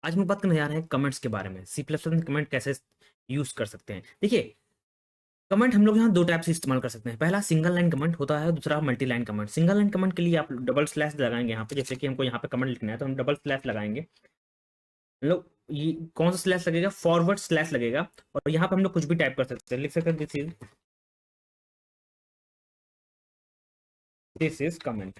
आज हम लोग बात करने जा रहे हैं कमेंट्स के बारे में। सी प्लस प्लस में कमेंट कैसे यूज कर सकते हैं। देखिए, कमेंट हम लोग यहाँ दो टाइप से इस्तेमाल कर सकते हैं। पहला सिंगल लाइन कमेंट होता है, दूसरा multi line comment. Single line comment के लिए आप डबल स्लैश लगाएंगे यहाँ पे, जैसे कि हमको यहाँ पे कमेंट लिखना है तो हम डबल स्लैश लगाएंगे। हम लोग ये कौन सा स्लैश लगेगा? फॉरवर्ड स्लैश लगेगा। और यहाँ पे हम लोग कुछ भी टाइप कर सकते हैं, लिख सकते हैं दिस इज कमेंट।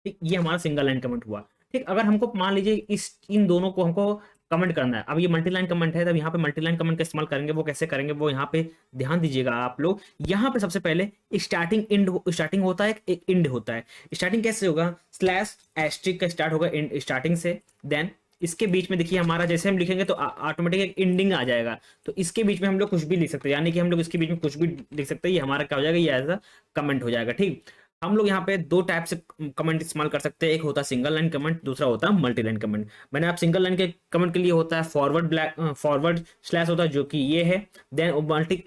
ठीक, ये हमारा सिंगल लाइन कमेंट हुआ। ठीक, अगर हमको मान लीजिए इस इन दोनों को हमको कमेंट करना है, अब ये मल्टी लाइन कमेंट है, तब यहाँ पे मल्टी लाइन कमेंट का इस्तेमाल करेंगे। वो कैसे करेंगे वो यहाँ पे ध्यान दीजिएगा आप लोग। यहाँ पे सबसे पहले स्टार्टिंग होता है, एक इंड होता है। स्टार्टिंग कैसे होगा? स्लैश एस्ट्रिक का स्टार्ट होगा स्टार्टिंग से। देन इसके बीच में देखिए हमारा जैसे हम लिखेंगे तो ऑटोमेटिक एक एंडिंग आ जाएगा। तो इसके बीच में हम लोग कुछ भी लिख सकते हैं, यानी कि हम लोग इसके बीच में कुछ भी लिख सकते हैं। ये हमारा क्या हो जाएगा? ये एज अ कमेंट हो जाएगा। ठीक, हम लोग यहाँ पे दो टाइप से कमेंट इस्तेमाल कर सकते हैं। एक होता है सिंगल लाइन कमेंट, दूसरा होता है मल्टी लाइन कमेंट। मैंने आप सिंगल लाइन के कमेंट के लिए होता है फॉरवर्ड स्लैश होता है, जो कि ये है। देन मल्टी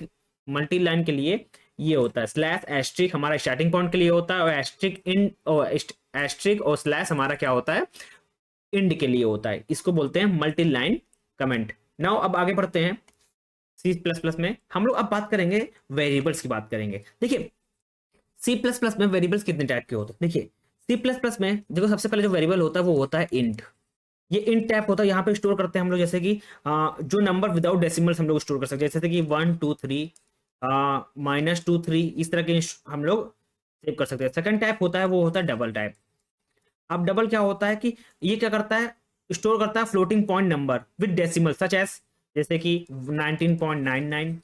मल्टी लाइन के लिए ये होता है स्लैश एस्ट्रिक, हमारा स्टार्टिंग पॉइंट के लिए होता है। और एस्ट्रिक और स्लैश हमारा क्या होता है? इंड के लिए होता है। इसको बोलते हैं मल्टी लाइन कमेंट। नाउ अब आगे बढ़ते हैं। सी प्लस प्लस में हम लोग अब बात करेंगे, वेरिएबल्स की बात करेंगे। देखिए, सी प्लस प्लस में वेरिएबल्स कितने टाइप के होते हैं? देखिए, सी प्लस प्लस में देखो सबसे पहले जो वेरिएबल होता है वो होता है इंट। ये इंट टाइप होता है, यहाँ पे स्टोर करते हैं हम लोग, जैसे कि जो नंबर विदाउट डेसिमल्स हम लोग स्टोर कर सकते हैं, जैसे कि 1 2 3 -2 3, इस तरह के हम लोग सेव कर सकते हैं। सेकंड टाइप होता है वो होता है डबल टाइप। अब डबल क्या होता है कि ये क्या करता है? स्टोर करता है floating point number with decimal, such as जैसे कि 19.99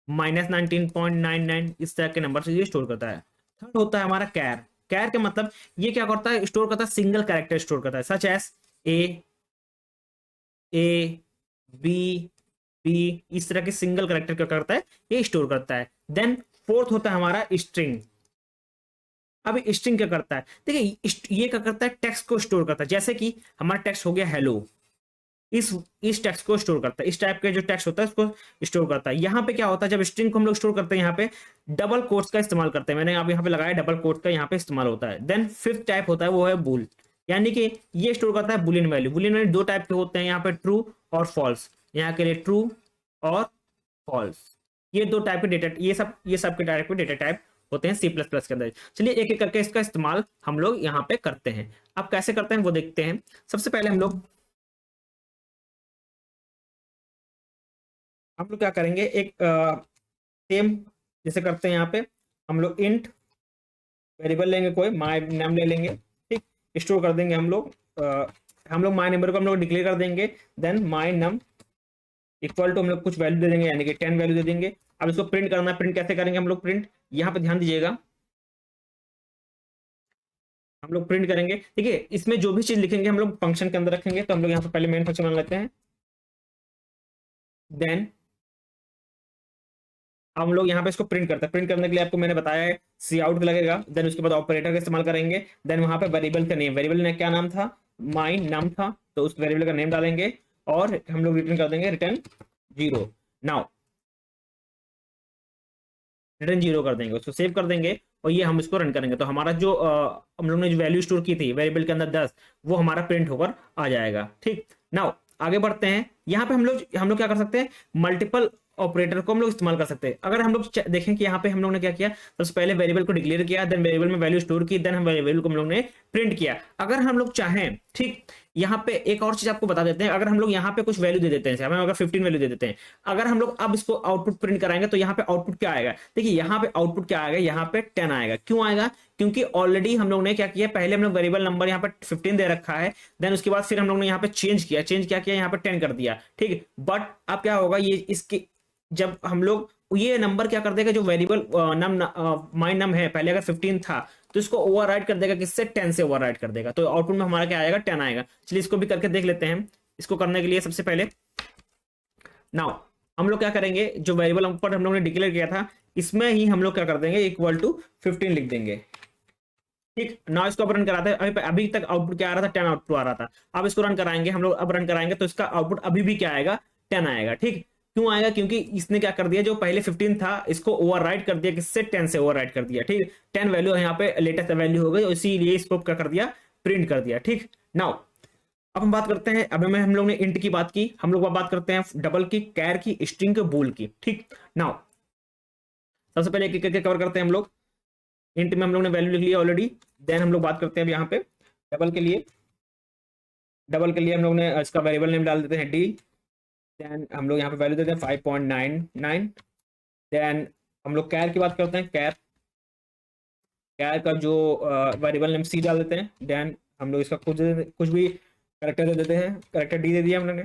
-19.99, इस तरह के नंबर से ये स्टोर करता है। थर्ड होता है हमारा कैर। कैर का मतलब ये क्या करता है? स्टोर करता है सिंगल कैरेक्टर स्टोर करता है, such as a b b, इस तरह के सिंगल कैरेक्टर क्या करता है? ये स्टोर करता है। देन फोर्थ होता है हमारा स्ट्रिंग। अब स्ट्रिंग क्या करता है? देखिए, ये क्या करता है? टेक्स्ट को स्टोर करता है। जैसे कि हमारा टेक्स्ट हो गया हेलो, इस टेक्स्ट को स्टोर करता है। इस टाइप के जो टेक्स्ट होता है उसको स्टोर करता है। यहाँ पे क्या होता है? जब स्ट्रिंग को हम लोग स्टोर करते हैं, यहाँ पे डबल कोट्स का इस्तेमाल करते हैं। मैंने आप यहाँ पे लगाया, डबल कोट्स का यहाँ पे इस्तेमाल होता है। देन फिफ्थ टाइप होता है वो है बुल, यानी कि ये स्टोर करता है बुलियन वैल्यू। बुलियन वैल्यू दो टाइप के होते हैं यहाँ पे, ट्रू और फॉल्स। यहाँ के लिए ट्रू और फॉल्स, ये दो टाइप के डेटा, ये सब के टाइप के डेटा टाइप होते हैं सी प्लस प्लस के अंदर। चलिए एक एक करके इसका इस्तेमाल हम लोग यहाँ पे करते हैं। अब कैसे करते हैं वो देखते हैं। सबसे पहले हम लोग क्या करेंगे, एक सेम जैसे करते हैं यहाँ पे, हम लोग इंट वेरिएबल लेंगे, कोई माय नेम ले लेंगे। ठीक, स्टोर कर देंगे हम लोग माय नंबर को हम लोग डिक्लेयर कर देंगे। Then my num equal to हम लोग कुछ वैल्यू दे देंगे, यानी कि 10 वैल्यू दे देंगे। अब इसको प्रिंट करना है। प्रिंट कैसे करेंगे हम लोग? प्रिंट यहाँ पे ध्यान दीजिएगा, हम लोग प्रिंट करेंगे। देखिए, इसमें जो भी चीज लिखेंगे हम लोग फंक्शन के अंदर रखेंगे। तो हम लोग यहाँ पे पहले मेन फंक्शन मान लेते हैं। देन हम लोग यहाँ पे इसको प्रिंट करते हैं। प्रिंट करने के लिए आपको मैंने बताया है सी आउट लगेगा। देन उसके बाद ऑपरेटर का इस्तेमाल करेंगे। देन वहां पे वेरिएबल का नेम, वेरिएबल ने क्या नाम था? माई नम था, तो उस वेरिएबल का नेम डालेंगे और हम लोग रिटर्न कर देंगे रिटर्न 0। नाउ रिटर्न 0 कर देंगे, उसको सेव कर देंगे और ये हम इसको रन करेंगे। तो हमारा जो हम लोग ने जो वैल्यू स्टोर की थी वेरिएबल के अंदर 10, वो हमारा प्रिंट होकर आ जाएगा। ठीक, नाउ आगे बढ़ते हैं। यहाँ पे हम लोग क्या कर सकते हैं? मल्टीपल ऑपरेटर को हम लोग इस्तेमाल कर सकते हैं। अगर हम लोग देखें कि यहाँ पे हम लोग ने क्या किया, सबसे पहले वेरिएबल को डिक्लेयर किया, देन वेरिएबल में वैल्यू स्टोर की, देन हम वेरिएबल को हम लोग ने प्रिंट किया। अगर हम लोग चाहें, ठीक, यहाँ पे एक और चीज आपको बता देते हैं। अगर हम लोग यहाँ पे कुछ वैल्यू दे देते हैं, हमें अगर 15 वैल्यू दे देते हैं, अगर हम लोग अब इसको आउटपुट प्रिंट कराएंगे तो यहाँ पे आउटपुट क्या आएगा? देखिए, यहाँ पे आउटपुट क्या आएगा? यहाँ पे 10 आएगा। क्यों आएगा? क्योंकि ऑलरेडी हम लोग ने क्या किया, पहले हम लोग वेरिएबल नंबर यहाँ पे 15 दे रखा है। देन उसके बाद फिर हम लोग ने यहाँ पे चेंज क्या किया, यहाँ पे 10 कर दिया। ठीक, बट अब क्या होगा, ये इसके जब हम लोग ये नंबर क्या कर देगा, जो वेरिएबल माई नम है, पहले अगर 15 था तो इसको ओवरराइड कर देगा, किससे? 10 से ओवरराइड कर देगा। तो आउटपुट में हमारा क्या आएगा? 10 आएगा। चलिए इसको भी करके देख लेते हैं। इसको करने के लिए सबसे पहले नाउ हम लोग क्या करेंगे, जो वेरिएबल ऊपर हम लोग ने डिक्लेयर किया था, इसमें ही हम लोग क्या कर देंगे, इक्वल टू 15 लिख देंगे। ठीक, नाउ इसको अब रन कराते हैं। अभी तक आउटपुट क्या आ रहा था? 10 आउटपुट आ रहा था। अब इसको रन कराएंगे हम लोग, अब रन कराएंगे तो इसका आउटपुट अभी भी क्या आएगा? 10 आएगा। ठीक, क्यों आएगा? क्योंकि इसने क्या कर दिया, जो पहले 15 था इसको ओवरराइड कर दिया, किससे? 10 से ओवरराइड कर दिया। ठीक, 10 वैल्यू यहाँ पे लेटेस्ट वैल्यू हो गई, इसीलिए इसको क्या कर दिया? प्रिंट कर दिया। ठीक, नाउ अब हम बात करते हैं, अभी में हम लोग ने इंट की बात की, हम लोग अब बात करते हैं डबल की, कैर की, स्ट्रिंग के, बूल की। ठीक, नाउ सबसे पहले एक एक करके कवर करते हैं हम लोग। इंट में हम लोग ने वैल्यू लिख लिया ऑलरेडी। देन हम लोग बात करते हैं अब यहाँ पे डबल के लिए। डबल के लिए हम लोग ने इसका वेरिएबल नेम डाल देते हैं डी। देन हम लोग यहाँ पे वैल्यू देते हैं 5.99। देन हम लोग कैर की बात करते हैं, कैर कैर का जो वेरिएबल नेम सी डाल देते हैं। देन हम लोग इसका कुछ भी करेक्टर दे देते हैं, करेक्टर डी दे दिया हम लोग ने।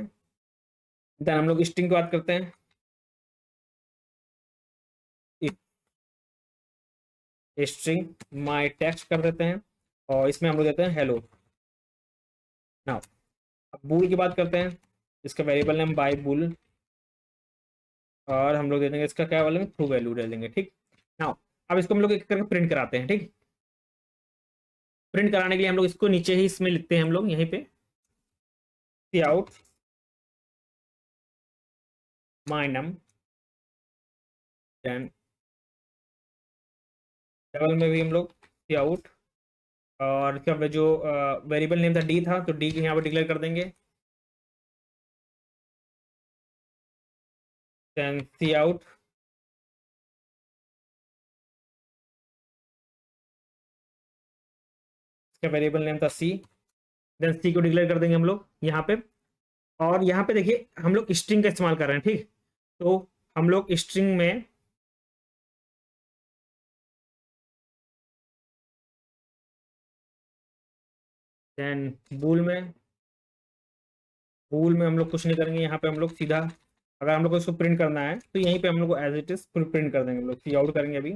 देन हम लोग स्ट्रिंग की बात करते हैं, स्ट्रिंग माई टेक्स्ट कर देते हैं, और इसमें हम लोग देते हैं हेलो। नाउ अब बूल की बात करते हैं, इसका वेरिएबल नेम बाय बुल, और हम लोग दे देंगे इसका क्या वाले थ्रू वैल्यू दे देंगे। ठीक, नाउ अब इसको हम लोग एक करके प्रिंट कराते हैं। ठीक, प्रिंट कराने के लिए हम लोग इसको नीचे ही इसमें लिखते हैं हम लोग यहीं पे cout my num. Then double में भी हम लोग सी आउट, और इसका जो वेरिएबल नेम था डी था, तो डी यहाँ पे डिक्लेयर कर देंगे। देन सी आउट इसका वेरिएबल नेम था सी। देन सी को डिक्लेयर कर देंगे हम लोग यहाँ पे। और यहाँ पे देखिए हम लोग स्ट्रिंग का इस्तेमाल कर रहे हैं। ठीक, तो हम लोग स्ट्रिंग में देन बूल में हम लोग कुछ नहीं करेंगे। यहाँ पे हम लोग सीधा, अगर हम लोग को इसको प्रिंट करना है तो यहीं पे हम लोग को एज इट इज प्रिंट कर देंगे। हम लोग सी आउट करेंगे, अभी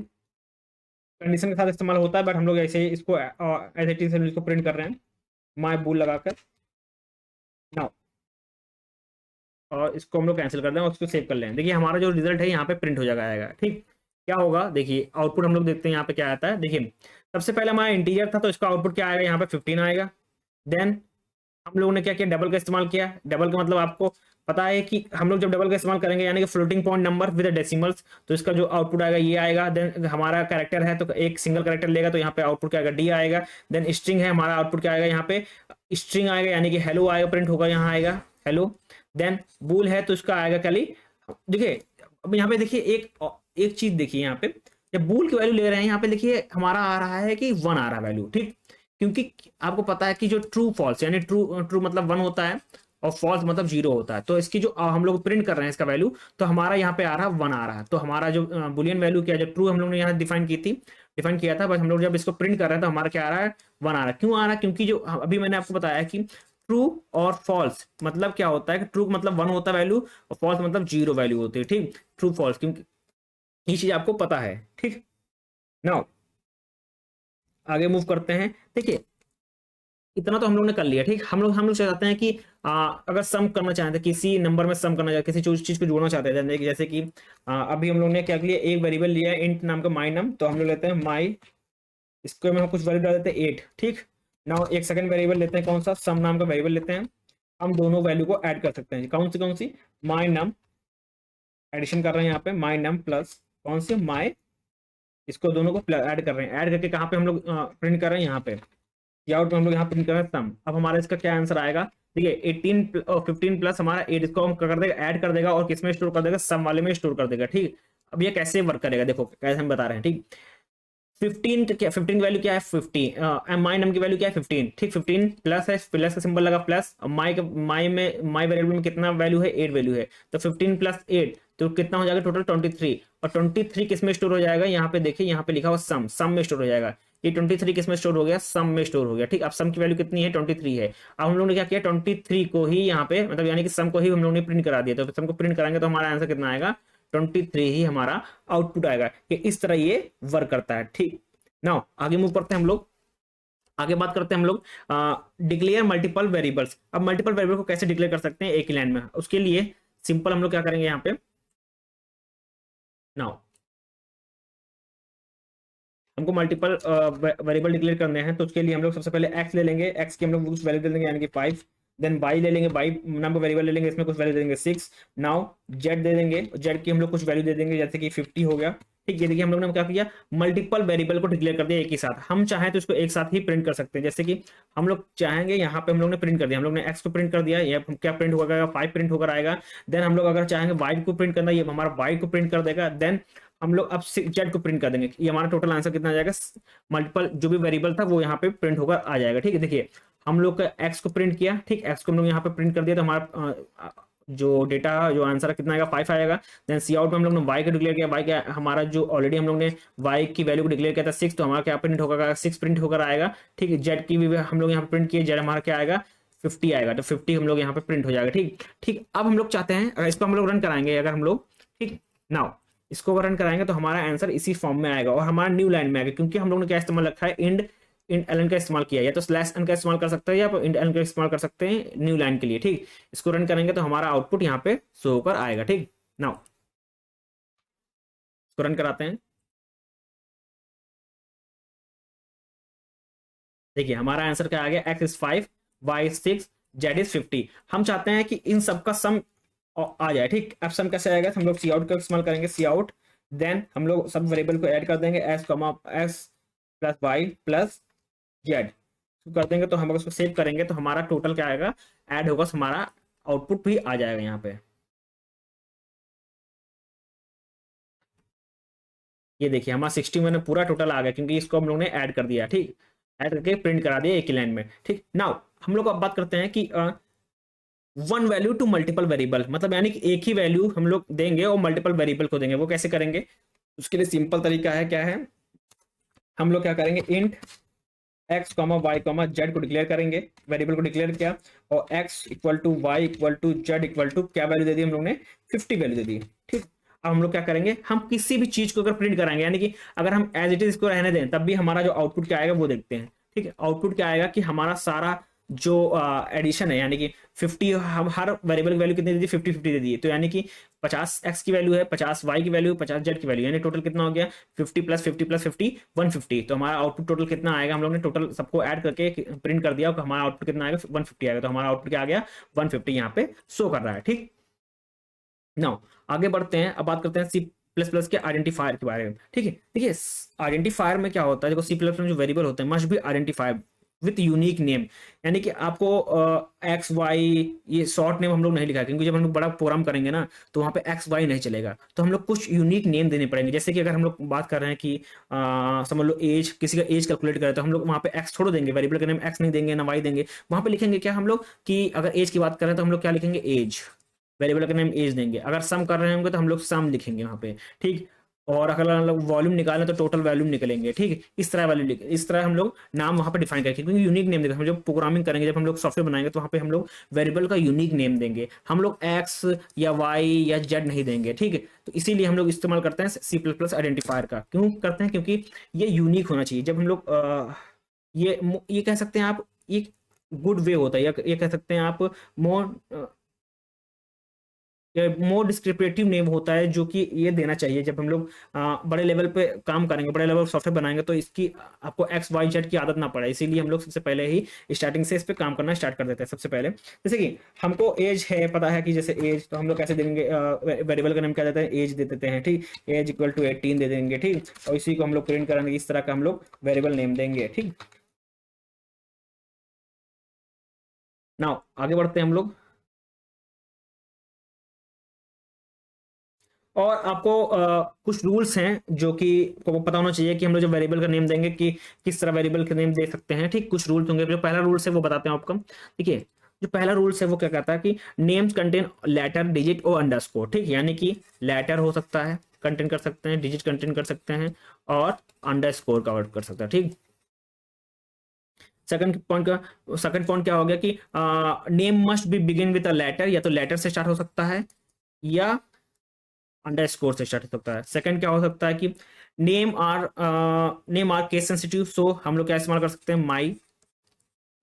कंडीशन के साथ इस्तेमाल होता है, बट हम लोग ऐसे ही इसको एज इट इज इसको प्रिंट कर रहे हैं माय बूल लगाकर। नाउ और इसको हम लोग कैंसिल कर दें और इसको सेव कर लें। देखिए हमारा जो रिजल्ट है यहाँ पे प्रिंट हो जाएगा। ठीक, क्या होगा देखिए आउटपुट हम लोग देखते हैं यहाँ पे क्या आता है। देखिए सबसे पहले हमारा इंटीजर था, तो इसका आउटपुट क्या आएगा, यहाँ पे 15 आएगा। देन हम लोगों ने क्या किया, डबल का इस्तेमाल किया। डबल का मतलब आपको पता है कि हम लोग जब डबल का इस्तेमाल करेंगे यानी कि floating point number with decimals, तो इसका जो आउटपुट आएगा ये आएगा। देन हमारा कैरेक्टर है तो एक सिंगल कैरेक्टर लेगा, तो यहाँ पे आउटपुट क्या आएगा, डी आएगा। देन स्ट्रिंग है, हमारा आउटपुट क्या आएगा, यहाँ पे स्ट्रिंग आएगा यानी कि हेलो आएगा, प्रिंट होगा, यहाँ आएगा हेलो। देन बूल है तो इसका आएगा खाली, देखिए अब यहाँ पे देखिए एक चीज देखिए, यहाँ पे जब बूल की वैल्यू ले रहे हैं यहाँ पे देखिए हमारा आ रहा है कि 1 आ रहा है वैल्यू। ठीक, क्योंकि आपको पता है कि जो ट्रू फॉल्स यानी ट्रू ट्रू मतलब 1 होता है और फॉल्स मतलब 0 होता है, तो इसकी जो हम लोग प्रिंट कर रहे हैं इसका वैल्यू, तो हमारा यहाँ पे आ रहा है 1 आ रहा है। तो हमारा जो बुलियन वैल्यू क्या, जो ट्रू हम लोग ने यहाँ डिफाइन किया था, बस हम लोग जब इसको प्रिंट कर रहे हैं तो हमारा क्या आ रहा है, 1 आ रहा है। क्यों आ रहा है, क्योंकि जो अभी मैंने आपको बताया कि ट्रू और फॉल्स मतलब क्या होता है कि ट्रू मतलब 1 होता है वैल्यू, और फॉल्स मतलब 0 वैल्यू होती है। ठीक, ट्रू फॉल्स, क्योंकि ये चीज आपको पता है। ठीक, नाउ आगे मूव करते हैं। देखिए इतना तो हम लोग ने कर लिया। ठीक, हम लोग चाहते हैं कि अगर सम करना चाहते हैं, किसी नंबर में सम करना चाहते हैं, किसी चीज को जोड़ना चाहते हैं, जैसे कि अभी हम लोग ने क्या किया, एक वेरिएबल लिया है इंट नाम का माई नम, तो हम लोग लेते हैं माई, इसको में हम कुछ वैल्यू डाल देते हैं 8। ठीक, नाउ एक सेकंड वेरिएबल लेते हैं, कौन सा, सम नाम का वेरिएबल लेते हैं। हम दोनों वैल्यू को ऐड कर सकते हैं, कौन सी माई नम, एडिशन कर रहे हैं यहाँ पे माई नम प्लस कौन सी माई, इसको दोनों को ऐड कर रहे हैं। ऐड करके कहाँ पे हम लोग प्रिंट कर रहे हैं, यहाँ पे आउट में हम लोग यहाँ प्रिंट कर रहे हैं सम। अब हमारा इसका क्या आंसर आएगा, देखिए 15 प्लस हमारा 8, इसको हम कर देगा, ऐड कर देगा और किसमें स्टोर कर देगा, सम वाले में स्टोर कर देगा। ठीक, अब ये कैसे वर्क करेगा, देखो कैसे हम बता रहे हैं। ठीक, 15 की वैल्यू क्या है 15, माई नम की वैल्यू क्या है 15। ठीक, 15 प्लस है, प्लस का सिंबल लगा प्लस, माई वेरिएबल में कितना वैल्यू है, 8 वैल्यू है, तो 15 प्लस 8 तो कितना हो जाएगा टोटल 23। और 23 किस में स्टोर हो जाएगा, यहाँ पे देखिए यहाँ पे लिखा हुआ सम में स्टोर हो जाएगा। ये 23 किस में स्टोर हो गया, सम में स्टोर हो गया। ठीक, अब सम की वैल्यू कितनी है, 23 है। अब हम लोग ने क्या किया, 23 को ही यहाँ पे मतलब यानी कि सम को ही हम लोग ने प्रिंट करा दिया, तो सम को प्रिंट कराएंगे तो हमारा आंसर कितना आएगा, 23 ही हमारा आउटपुट आएगा। कि इस तरह ये वर्क करता है। ठीक, नाउ आगे मूव करते हैं हम लोग, आगे बात करते हैं हम लोग डिक्लेयर मल्टीपल वेरिएबल्स। अब मल्टीपल वेरिएबल को कैसे डिक्लेयर कर सकते हैं एक ही लाइन में, उसके लिए सिंपल हम लोग क्या करेंगे, यहाँ पे नाउ हमको मल्टीपल वेरिएबल डिक्लेयर करने हैं, तो उसके लिए हम लोग सबसे पहले एक्स ले लेंगे, एक्स की हम लोग कुछ वैल्यू दे देंगे यानी कि 5। देन वाई ले लेंगे, वाई नंबर वेरिएबल ले लेंगे, इसमें कुछ वैल्यू दे देंगे 6। नाउ जेड दे देंगे, जेड की हम लोग कुछ वैल्यू दे देंगे जैसे कि 50 हो गया। ठीक है, देखिए हम लोग ने क्या किया, मल्टीपल वेरिएबल को डिक्लेयर कर दिया एक ही साथ। हम चाहें तो इसको एक साथ ही प्रिंट कर सकते हैं, जैसे कि हम लोग चाहेंगे, यहाँ पे हम लोग ने प्रिंट कर दिया, हम लोग ने एक्स को प्रिंट कर दिया, ये क्या प्रिंट होगा, 5 प्रिंट होकर आएगा। देन हम लोग अगर चाहेंगे वाई को प्रिंट करना, ये हमारा वाई को प्रिंट कर देगा। देन हम लोग अब जेड को प्रिंट कर देंगे, ये हमारा टोटल आंसर कितना आ जाएगा, मल्टीपल जो भी वेरिएबल था वो यहाँ पे प्रिंट होकर आ जाएगा। ठीक है, देखिए हम लोग का एक्स को प्रिंट किया, ठीक, एक्स को हम लोग यहाँ पे प्रिंट कर दिया, तो हमारा जो डेटा जो आंसर है कितना आएगा, 5 आएगा। देन सी आउट में हम लोग ने वाई को डिक्लेयर किया, वाई क्या हमारा जो ऑलरेडी हम लोग ने वाई की वैल्यू को डिक्लेयर किया था 6, तो हमारा क्या प्रिंट होगा, 6 प्रिंट होकर आएगा। ठीक है, जेड की भी हम लोग यहाँ पे प्रिंट किए, जेड हमारा क्या आएगा, 50 आएगा, तो 50 हम लोग यहाँ पे प्रिंट हो जाएगा। ठीक ठीक, अब हम लोग चाहते हैं, अगर इसको हम लोग रन कराएंगे, अगर हम लोग, ठीक, नाउ इसको रन कराएंगे तो हमारा आंसर इसी फॉर्म में आएगा और हमारा न्यू लाइन में आएगा, क्योंकि हम लोग ने क्या इस्तेमाल रखा है, इंड इंड एलन का इस्तेमाल किया, या तो स्लैश एन का इस्तेमाल कर सकते हैं या इंड एलन का इस्तेमाल कर सकते हैं न्यू लाइन के लिए। ठीक, इसको रन करेंगे तो हमारा आउटपुट यहाँ पे शो होकर आएगा। ठीक, नाउ इसको रन कराते हैं, देखिए हमारा आंसर क्या आ गया, x is 5, y is 6, z is 50। हम चाहते हैं कि इन सबका सम आ जाए। ठीक, अब सम कैसे आएगा, तो हम लोग सी आउट का इस्तेमाल करेंगे, सी आउट, देन हम लोग सब वेरिएबल को ऐड कर देंगे, s comma s plus y plus z कर देंगे, तो हम अगर उसको सेव करेंगे तो हमारा टोटल क्या आएगा, ऐड होगा, तो हमारा आउटपुट भी आ जाएगा यहाँ पे। ये देखिए हमारा 60 में पूरा टोटल आ गया, क्योंकि इसको हम लोग ने ऐड कर दिया। ठीक, ऐड करके प्रिंट करा दिया एक ही लाइन में। ठीक, नाउ हम लोग अब बात करते हैं कि one value to multiple variable, मतलब यानी कि एक ही वैल्यू हम लोग देंगे और मल्टीपल वेरिएबल को देंगे, वो कैसे करेंगे, उसके लिए सिंपल तरीका है, क्या है, हम लोग क्या करेंगे, int x comma y comma z को डिक्लेयर करेंगे, वेरिएबल को डिक्लेयर किया, और x equal to y equal to z equal to क्या वैल्यू दे दी हम लोग ने, 50 वैल्यू दे दी। ठीक, अब हम लोग क्या करेंगे, हम किसी भी चीज को अगर प्रिंट कराएंगे, यानी कि अगर हम एज इट इज इसको रहने दें, तब भी हमारा जो आउटपुट क्या आएगा वो देखते हैं। ठीक है, आउटपुट क्या आएगा कि हमारा सारा जो एडिशन है, यानी कि 50, हम हर वेरिएबल की वैल्यू कितनी दे दी, 50 दे दी, तो यानी कि 50 एक्स की वैल्यू है, 50 वाई की वैल्यू, 50 जेड की वैल्यू, यानी टोटल कितना हो गया, 50 प्लस 50 प्लस 50 150। तो हमारा आउटपुट टोटल कितना आएगा, हम लोग ने टोटल सबको ऐड करके प्रिंट कर दिया, तो हमारा आउटपुट कितना आएगा, 150 आएगा, तो हमारा आउटपुट क्या आ गया, 150 यहाँ पे शो कर रहा है। ठीक, नाउ आगे बढ़ते हैं, अब बात करते हैं सी प्लस प्लस के आइडेंटिफायर के बारे में। ठीक है, देखिए आइडेंटिफायर में क्या होता है, देखो सी प्लस में जो वेरिएबल होते हैं must be identified with unique name, यानी कि आपको एक्स वाई ये शॉर्ट नेम हम लोग नहीं लिखा है, क्योंकि जब हम लोग बड़ा प्रोग्राम करेंगे ना तो वहाँ पे एक्स वाई नहीं चलेगा, तो हम लोग कुछ यूनिक नेम देने पड़ेंगे। जैसे कि अगर हम लोग बात कर रहे हैं कि समझ लो एज, किसी का एज कैलकुलेट करें, तो हम लोग वहाँ पे एक्स छोड़ देंगे, वेरिएबल का नेम एक्स नहीं देंगे ना वाई देंगे, वहाँ पे लिखेंगे क्या हम लोग, कि अगर एज की बात करें तो हम लोग क्या लिखेंगे, एज, वेरिएबल का नेम एज देंगे। अगर सम कर रहे होंगे तो हम लोग सम लिखेंगे वहाँ पे। ठीक, और अगर हम लोग वॉल्यूम निकालें तो टोटल वॉल्यूम निकलेंगे। ठीक है, इस तरह वैल्यू, इस तरह हम लोग नाम वहाँ पे डिफाइन करेंगे, क्योंकि यूनिक नेम देंगे। हम जब प्रोग्रामिंग करेंगे, जब हम लोग सॉफ्टवेयर बनाएंगे, तो वहाँ पे हम लोग वेरिएबल का यूनिक नेम देंगे, हम लोग एक्स या वाई या जेड नहीं देंगे। ठीक है, तो इसीलिए हम लोग इस्तेमाल करते हैं सी प्लस प्लस आइडेंटिफायर का। क्यों करते हैं, क्योंकि ये यूनिक होना चाहिए। जब हम लोग ये कह सकते हैं आप, ये गुड वे होता है, या ये कह सकते हैं आप मोर मोर डिस्क्रिप्टिव नेम होता है, जो कि ये देना चाहिए जब हम लोग बड़े लेवल पे काम करेंगे, बड़े लेवल सॉफ्टवेयर बनाएंगे, तो इसकी आपको एक्स वाई जेड की आदत ना पड़े, इसीलिए हम लोग सबसे पहले ही स्टार्टिंग से इस पे काम करना स्टार्ट कर देते हैं। सबसे पहले जैसे कि हमको एज है पता है कि जैसे एज, तो हम लोग कैसे देंगे, वेरिएबल का नाम क्या देते हैं, एज दे देते हैं। ठीक, एज इक्वल टू 18 दे देंगे। ठीक, और इसी को हम लोग प्रिंट करेंगे, इस तरह का हम लोग वेरिएबल नेम देंगे। ठीक, नाउ आगे बढ़ते हैं हम लोग, और आपको कुछ रूल्स हैं जो कि आपको पता होना चाहिए, कि हम लोग जब वेरिएबल का नेम देंगे कि किस तरह वेरिएबल का नेम दे सकते हैं। ठीक, कुछ रूल्स होंगे। जो पहला रूल्स है वो बताते हैं आपको। देखिए जो पहला रूल्स है वो क्या कहता है कि नेम्स कंटेन लेटर, डिजिट और अंडरस्कोर। ठीक, यानी कि लेटर हो सकता है, कंटेन कर सकते हैं, डिजिट कंटेन कर सकते हैं, और अंडरस्कोर का वर्ड कर सकते हैं। ठीक, सेकंड पॉइंट क्या हो गया कि name must be begin with a letter, या तो लेटर से स्टार्ट हो सकता है या अंडरस्कोर से स्टार्ट हो सकता है। सेकंड क्या हो सकता है कि नेम आर केस सेंसिटिव, सो हम लोग क्या इस्तेमाल कर सकते हैं, माई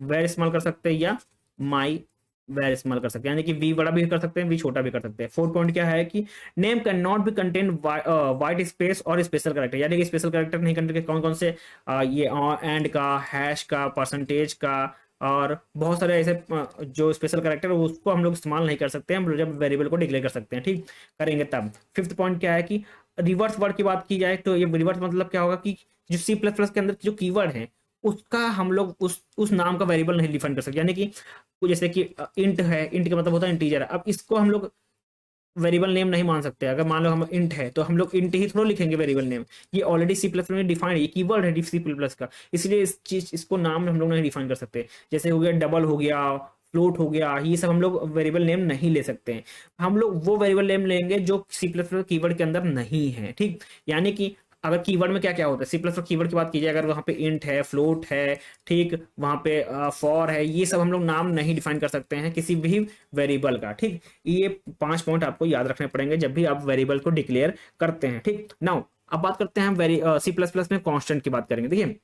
वेर इस्तेमाल कर सकते हैं, या माई वेर इस्तेमाल कर सकते हैं, यानी कि वी बड़ा भी कर सकते हैं, वी छोटा भी कर सकते हैं। फोर्थ पॉइंट क्या है कि name can not be contain white space और स्पेशल कैरेक्टर, यानी कि स्पेशल कैरेक्टर नहीं कंटेन, कौन कौन से ये एंड का, हैश का, परसेंटेज का, और बहुत सारे ऐसे जो स्पेशल कैरेक्टर है उसको हम लोग इस्तेमाल नहीं कर सकते हैं, हम लोग जब वेरिएबल को डिक्लेयर कर सकते हैं। ठीक, करेंगे तब। फिफ्थ पॉइंट क्या है कि रिवर्स वर्ड की बात की जाए तो ये रिवर्स मतलब क्या होगा कि जो सी प्लस प्लस के अंदर जो कीवर्ड है उसका हम लोग उस नाम का वेरिएबल नहीं डिफाइन कर सकते, यानी कि जैसे कि इंट है, इंट का मतलब होता है इंटीजर है, अब इसको हम लोग वेरिएबल नेम नहीं मान सकते। अगर मान लो हम इंट है तो हम लोग इंट ही थोड़ा लिखेंगे वेरिएबल नेम, ये ऑलरेडी सी प्लस में डिफाइंड है, ये कीवर्ड है सी प्लस प्लस का, इसलिए इस चीज इसको नाम हम लोग नहीं डिफाइन कर सकते। जैसे हो गया डबल हो गया, फ्लोट हो गया, ये सब हम लोग वेरिएबल नेम नहीं ले सकते हैं। हम लोग वो वेरिएबल नेम लेंगे जो सी प्लस प्लस कीवर्ड के अंदर नहीं है, ठीक। यानी कि अगर कीवर्ड में क्या क्या होता है, सी प्लस प्लस कीवर्ड की बात की जाए, अगर वहां पे इंट है, फ्लोट है, ठीक, वहां पे फॉर है, ये सब हम लोग नाम नहीं डिफाइन कर सकते हैं किसी भी वेरिएबल का, ठीक। ये 5 पॉइंट आपको याद रखने पड़ेंगे जब भी आप वेरिएबल को डिक्लेयर करते हैं, ठीक। नाउ अब बात करते हैं वेरी सी प्लस प्लस में कांस्टेंट की बात करेंगे। देखिए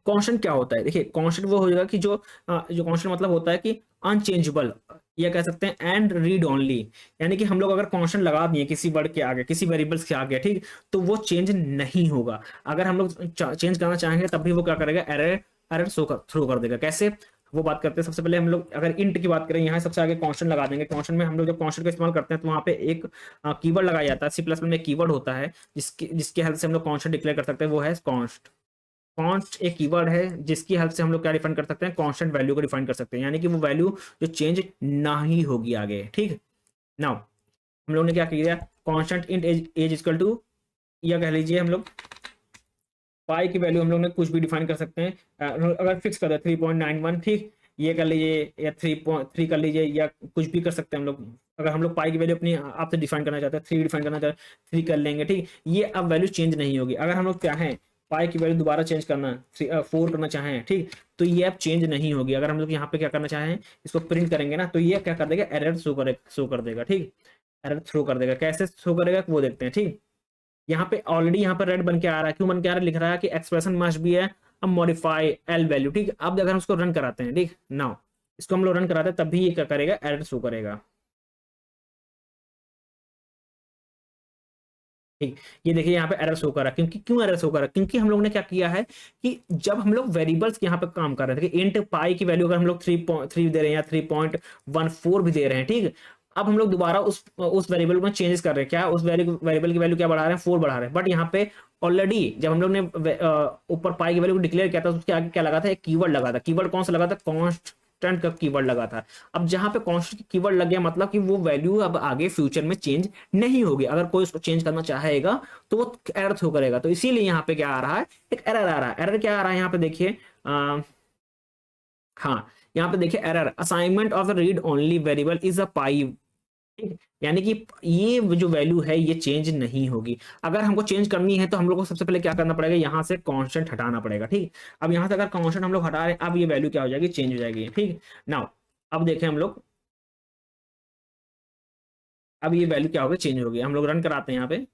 कांस्टेंट क्या होता है, देखिए कांस्टेंट वो हो जाएगा कि जो कांस्टेंट मतलब होता है कि अनचेंजेबल, या कह सकते हैं एंड रीड ओनली। यानी कि हम लोग अगर कांस्टेंट लगा दिए किसी वर्ड के आगे, किसी वेरिएबल्स के आगे, ठीक, तो वो चेंज नहीं होगा। अगर हम लोग चेंज करना चाहेंगे तब भी वो क्या करेगा, एरर एरर थ्रो कर देगा। कैसे, वो बात करते हैं। सबसे पहले हम लोग अगर इंट की बात करें, यहाँ सबसे आगे कांस्टेंट लगा देंगे। कांस्टेंट में हम लोग जब कांस्टेंट का इस्तेमाल करते हैं तो वहाँ पे एक कीवर्ड लगाया जाता है, सी प्लस में कीवर्ड होता है जिसके हेल्प से हम लोग कांस्टेंट डिक्लेयर कर सकते हैं, वो है कॉन्स्ट। कॉन्स्ट एक कीवर्ड है जिसकी हेल्प से हम लोग क्या डिफाइन कर सकते हैं, कांस्टेंट वैल्यू को डिफाइन कर सकते हैं, यानी कि वो वैल्यू जो चेंज ना ही होगी आगे, ठीक। नाउ हम लोग ने क्या किया, constant int age equal to, या कह लीजिए हम लोग पाई की वैल्यू हम लोग ने कुछ भी डिफाइन कर सकते हैं। अगर फिक्स कर दे 3.91, ठीक, ये कर लीजिए, या 3.3 कर लीजिए, या कुछ भी कर सकते हैं हम लोग। अगर हम लोग पाई की वैल्यू अपनी आपसे डिफाइन करना चाहते हैं, 3 डिफाइन करना चाहते हैं, 3 कर लेंगे, ठीक। ये अब वैल्यू चेंज नहीं होगी। अगर हम लोग चाहें पाई की वैल्यू दोबारा चेंज करना, 4 करना चाहें, ठीक, तो ये अब चेंज नहीं होगी। अगर हम लोग यहाँ पे क्या करना चाहें, इसको प्रिंट करेंगे ना, तो ये क्या कर देगा, एरर शो कर देगा, ठीक, एरर थ्रो कर देगा। कैसे शो करेगा वो देखते हैं, ठीक। यहाँ पे ऑलरेडी यहाँ पर रेड बन के आ रहा है, क्यों बन के आ रहा है, लिख रहा है कि एक्सप्रेशन मस्ट बी है अब मॉडिफाई एल वैल्यू, ठीक। अब अगर हम उसको रन कराते हैं, ठीक, नाउ इसको हम लोग रन कराते हैं तब भी ये क्या करेगा, एरर शो करेगा, ठीक। ये देखिए यहाँ पे एरर शो कर रहा है, क्योंकि क्यों एरर शो कर रहा है, क्योंकि हम लोग ने क्या किया है कि जब हम लोग वेरिएबल्स यहाँ पे काम कर रहे थे कि इंट पाई की वैल्यू अगर हम लोग 3.3 दे रहे हैं या 3.14 भी दे रहे हैं, ठीक। अब हम लोग दोबारा उस वेरिएबल में चेंजेस कर रहे हैं, क्या उस वेरिएबल की वैल्यू क्या बढ़ा रहे हैं, 4 बढ़ा रहे हैं, बट यहाँ पे ऑलरेडी जब हम लोग ने ऊपर पाई की वैल्यू को डिक्लेयर किया था तो उसके आगे क्या लगा था, एक कीवर्ड लगा था। कीवर्ड कौन सा लगा था, कांस्टेंट का कीवर्ड लगा था। अब जहां पे कांस्टेंट कीवर्ड लग गया मतलब कि वो वैल्यू अब आगे फ्यूचर में चेंज नहीं होगी। अगर कोई उसको चेंज करना चाहेगा तो वो एरर थ्रो करेगा। तो इसीलिए यहाँ पे क्या आ रहा है, एक एरर आ रहा है। एरर क्या आ रहा है यहाँ पे देखिए, हाँ, यहाँ पे देखिए error assignment of the read only variable is a pi, ठीक। यानी कि ये जो वैल्यू है ये चेंज नहीं होगी। अगर हमको चेंज करनी है तो हम लोग को सबसे पहले क्या करना पड़ेगा, यहाँ से कांस्टेंट हटाना पड़ेगा, ठीक। अब यहाँ से अगर कांस्टेंट हम लोग हटा रहे हैं, अब ये वैल्यू क्या हो जाएगी, चेंज हो जाएगी, ठीक। नाउ अब देखें हम लोग, अब ये वैल्यू क्या होगी, चेंज होगी। हम लोग रन कराते हैं यहाँ पे,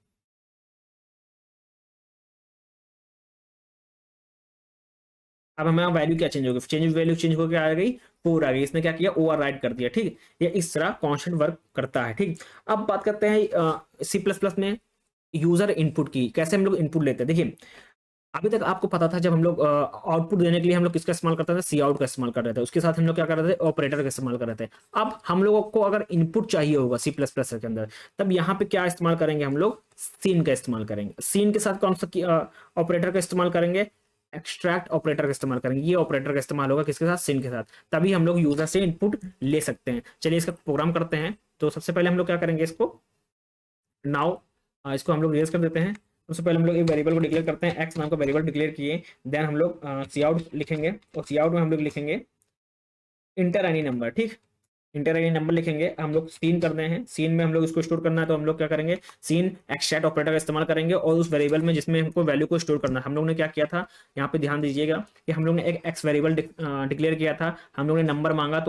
अब हमें वैल्यू क्या चेंज होगी, चेंज वैल्यू चेंज होकर आ गई, 4 आ गई। इसने क्या किया, ओवरराइड कर दिया, ठीक। ये इस तरह कांस्टेंट वर्क करता है, ठीक। अब बात करते हैं सी प्लस प्लस में यूजर इनपुट की, कैसे हम लोग इनपुट लेते हैं। देखिए अभी तक आपको पता था जब हम लोग आउटपुट देने के लिए हम लोग किसका इस्तेमाल करते थे, सी आउट का इस्तेमाल कर रहे थे। उसके साथ हम लोग क्या कर रहे थे, ऑपरेटर का इस्तेमाल कर रहे थे। अब हम लोगों को अगर इनपुट चाहिए होगा सी प्लस प्लस के अंदर, तब यहाँ पे क्या इस्तेमाल करेंगे, हम लोग सीन का इस्तेमाल करेंगे। सीन के साथ कौन सा ऑपरेटर का इस्तेमाल करेंगे, एक्सट्रैक्ट ऑपरेटर का इस्तेमाल करेंगे। ये ऑपरेटर का इस्तेमाल होगा किसके साथ, सीन के साथ, तभी हम लोग यूजर से इनपुट ले सकते हैं। चलिए इसका प्रोग्राम करते हैं। तो सबसे पहले हम लोग क्या करेंगे, इसको नाउ इसको हम लोग रेज कर देते हैं। सबसे पहले हम लोग एक वेरिएबल को डिक्लेयर करते हैं, एक्स नाम का वेरिएबल डिक्लेयर किए। देन हम लोग सी आउट लिखेंगे, और सी आउट में हम लोग लिखेंगे इंटर एनी नंबर, ठीक। इंटर एनी नंबर लिखेंगे। हम लोग सीन कर रहे हैं, सीन में हम लोग इसको स्टोर करना है, तो हम लोग क्या करेंगे, सीन एक्सट्रैक्ट ऑपरेटर का इस्तेमाल करेंगे, और उस वेरिएबल में जिसमें हमको वैल्यू को स्टोर करना है। हम लोग ने क्या किया था, यहाँ पे ध्यान दीजिएगा कि हम लोग ने एक एक्स वेरिएबल डिक्लेयर किया था। हम लोग ने नंबर मांगा,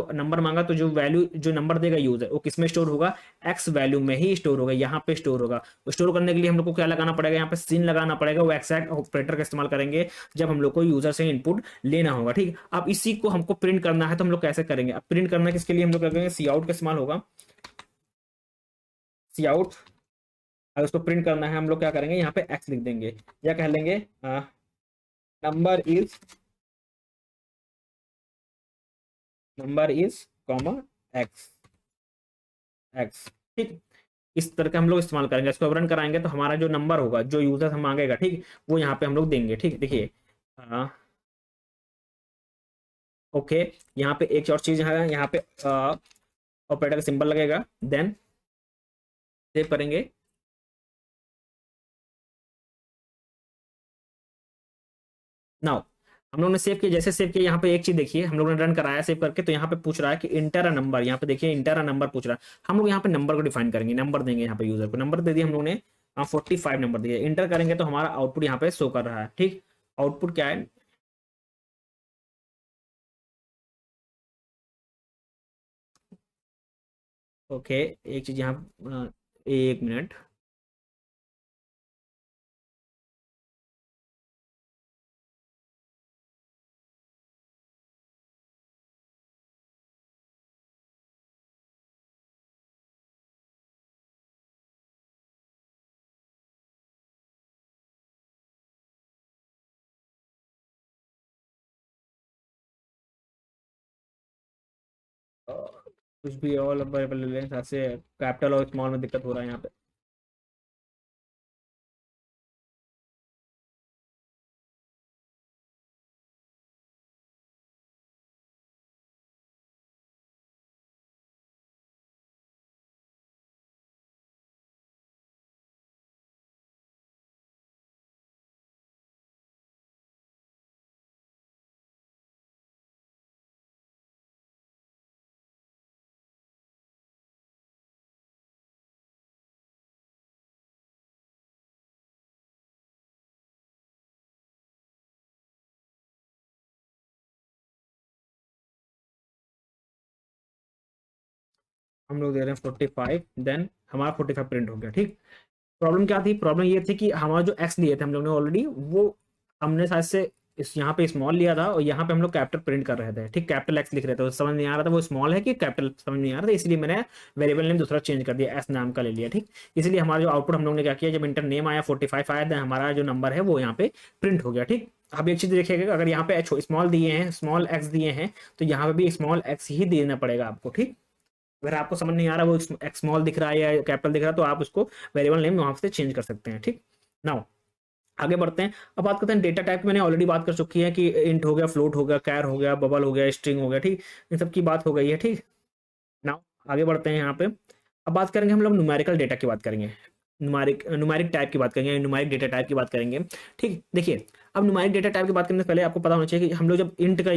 तो जो वैल्यू जो नंबर देगा यूजर, वो किस में स्टोर होगा, एक्स वैल्यू में ही स्टोर होगा, यहाँ पे स्टोर होगा। तो स्टोर करने के लिए हम लोग को क्या लगाना पड़ेगा, यहाँ पे सीन लगाना पड़ेगा। वो एक्सट्रैक्ट ऑपरेटर का इस्तेमाल करेंगे जब हम लोग को यूजर से इनपुट लेना होगा, ठीक। अब इसी को हमको प्रिंट करना है, तो हम लोग कैसे करेंगे, अब प्रिंट करना किसके लिए हम लोग करेंगे, सी आउट का इस्तेमाल होगा। सी आउट, अगर उसको प्रिंट करना है हम लोग क्या करेंगे, यहाँ पे एक्स लिख देंगे, या कह लेंगे number is comma x, x, ठीक। इस तरह का हम लोग इस्तेमाल करेंगे। इसको रन कराएंगे तो हमारा जो नंबर होगा, जो यूजर हम मांगेगा, ठीक, वो यहाँ पे हम लोग देंगे। ठीक, देखिए, ओके, यहाँ पे एक और चीज है, यहाँ पे ऑपरेटर का सिंबल लगेगा, देन सेव करेंगे। नाउ हम लोग ने सेव किया, जैसे सेव किया, यहाँ पे एक चीज देखिए, हम लोग ने रन कराया सेव करके, तो यहाँ पे पूछ रहा है कि इंटर अ नंबर, यहाँ पे देखिए इंटर अ नंबर पूछ रहा है। हम लोग यहाँ पे नंबर को डिफाइन करेंगे, नंबर देंगे, यहाँ पे यूजर को नंबर दे दिया हम लोग ने, 45 नंबर दिया, इंटर करेंगे तो हमारा आउटपुट यहाँ पे शो कर रहा है। ठीक, आउटपुट क्या है, ओके, एक चीज यहाँ, एक मिनट, कुछ भी ऑल अवेलेबल ले लें, ऐसे कैपिटल और स्मॉल में दिक्कत हो रहा है यहाँ पे। हम लोग दे रहे हैं 45, देन हमारा 45 प्रिंट हो गया। ठीक, प्रॉब्लम क्या थी, प्रॉब्लम ये थी कि हमारा जो एक्स लिए थे हम लोग ने ऑलरेडी, वो हमने शायद से इस यहाँ पे स्मॉल लिया था, और यहाँ पे हम लोग कैपिटल प्रिंट कर रहे थे। ठीक, कैपिटल एक्स लिख रहे थे, तो समझ नहीं आ रहा था वो स्मॉल है कि कैपिटल, समझ नहीं आ रहा था, इसलिए मैंने वेरिएबल नेम दूसरा चेंज कर दिया, एस नाम का ले लिया। ठीक, इसलिए हमारा जो आउटपुट हम लोग ने क्या किया, जब इंटर नेम आया 45 आया, देन हमारा जो नंबर है वो यहाँ पे प्रिंट हो गया। ठीक, अब एक चीज देखिएगा, अगर यहाँ पे स्मॉल दिए हैं, स्मॉल एक्स दिए हैं, तो यहाँ पे भी स्मॉल एक्स ही देना पड़ेगा आपको। ठीक, अगर आपको समझ नहीं आ रहा वो स्मॉल दिख रहा है या कैपिटल दिख रहा है, तो आप उसको वेरिएबल नेम वहां से चेंज कर सकते हैं। ठीक, नाउ आगे बढ़ते हैं। अब बात करते हैं डेटा टाइप की, मैंने ऑलरेडी बात कर चुकी है कि इंट हो गया, फ्लोट हो गया, कैर हो गया, बबल हो गया, स्ट्रिंग हो गया। ठीक, इन सब की बात हो गई है। ठीक, नाउ आगे बढ़ते हैं यहाँ पे। अब बात करेंगे हम लोग न्यूमेरिकल डेटा की बात करेंगे, न्यूमेरिक न्यूमेरिक टाइप की बात करेंगे, न्यूमेरिक डेटा टाइप की बात करेंगे। ठीक, देखिए, अब न्यूमेरिक डेटा टाइप की बात करने से पहले आपको पता होना चाहिए कि हम लोग जब इंट का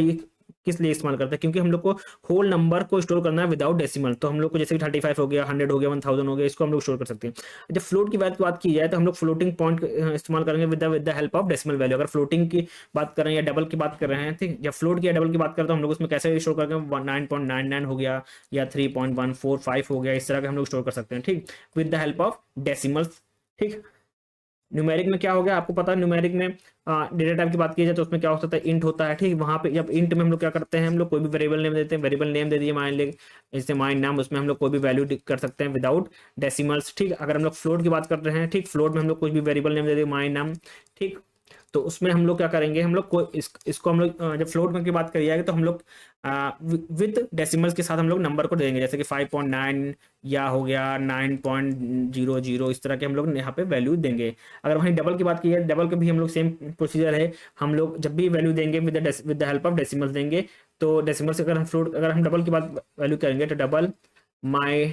किस लिए इस्तेमाल करते हैं, क्योंकि हम लोग को होल नंबर को स्टोर करना है विदाउट डेसिमल। तो हम लोग को जैसे कि 35 हो गया, 100 हो गया, 1000 हो गया, इसको हम लोग स्टोर कर सकते हैं। जब फ्लोट की बात की जाए, तो हम लोग फ्लोटिंग पॉइंट इस्तेमाल करेंगे with the help of decimal value. अगर फ्लोटिंग की बात कर रहे हैं या डबल की बात कर रहे हैं, ठीक, जब फ्लोट की या डबल की बात करते हैं, तो हम लोग उसमें कैसे स्टोर करके 9.99 हो गया या 3.145 हो गया, इस तरह के हम लोग स्टोर कर सकते हैं। ठीक, with the help of decimals. ठीक, न्यूमेरिक में क्या हो गया, आपको पता है न्यूमेरिक में डेटा टाइप की बात की जाए तो उसमें क्या होता है, इंट होता है। ठीक, वहां पे जब इंट में हम लोग क्या करते हैं, हम लोग कोई भी वेरिएबल नेम देते हैं, वेरिएबल नेम दे दिए मान ले, जैसे माइन नाम, उसमें हम लोग कोई भी वैल्यू कर सकते हैं विदाउट डेसिमल्स। ठीक, अगर हम लोग फ्लोट की बात कर रहे हैं, ठीक, फ्लोट में हम लोग कोई भी वेरिएबल नेम दे दिए माइन नाम। ठीक, तो उसमें हम लोग क्या करेंगे, हम लोग को इसको हम लोग जब फ्लोट में की बात करी जाएगी, तो हम लोग विद डेसिमल्स के साथ हम लोग नंबर को देंगे, जैसे कि 5.9 या हो गया 9.00, इस तरह के हम लोग यहाँ पे वैल्यू देंगे। अगर वहीं डबल की बात की है, डबल के भी हम लोग सेम प्रोसीजर है, हम लोग जब भी वैल्यू देंगे with the help of decimals देंगे। तो डेसिमल्स अगर हम डबल की बात वैल्यू करेंगे, तो डबल माई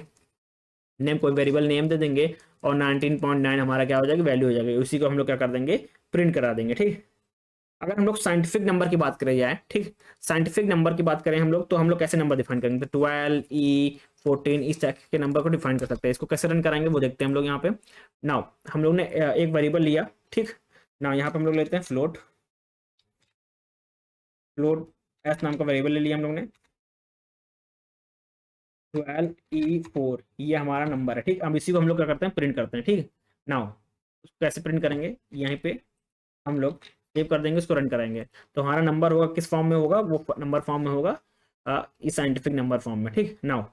नेम, कोई वेरिएबल नेम दे देंगे, और 19.9 हमारा क्या हो जाएगा, वैल्यू हो जाएगी, उसी को हम लोग क्या कर देंगे, प्रिंट करा देंगे। ठीक, अगर हम लोग साइंटिफिक नंबर की बात करें जाए, ठीक, साइंटिफिक नंबर की बात करें हम लोग, तो हम लोग कैसे नंबर डिफाइन करेंगे, तो 12 E 14 इस तरह के नंबर को डिफाइन कर सकते हैं। इसको कैसे रन कराएंगे वो देखते हैं हम लोग यहाँ पे। नाउ हम लोग ने एक वेरिएबल लिया। ठीक, ना यहाँ पे हम लोग लेते हैं फ्लोट, फ्लोट एस नाम का वेरिएबल ले लिया हम लोग ने, 12E 4, ये हमारा नंबर है। ठीक, अब इसी को हम लोग क्या करते हैं, प्रिंट करते हैं। ठीक, नाउ कैसे प्रिंट करेंगे, यहीं पे हम लोग सेव कर देंगे, उसको रन कराएंगे, तो हमारा नंबर होगा किस फॉर्म में होगा, वो नंबर फॉर्म में होगा, इस साइंटिफिक नंबर फॉर्म में। ठीक, नाउ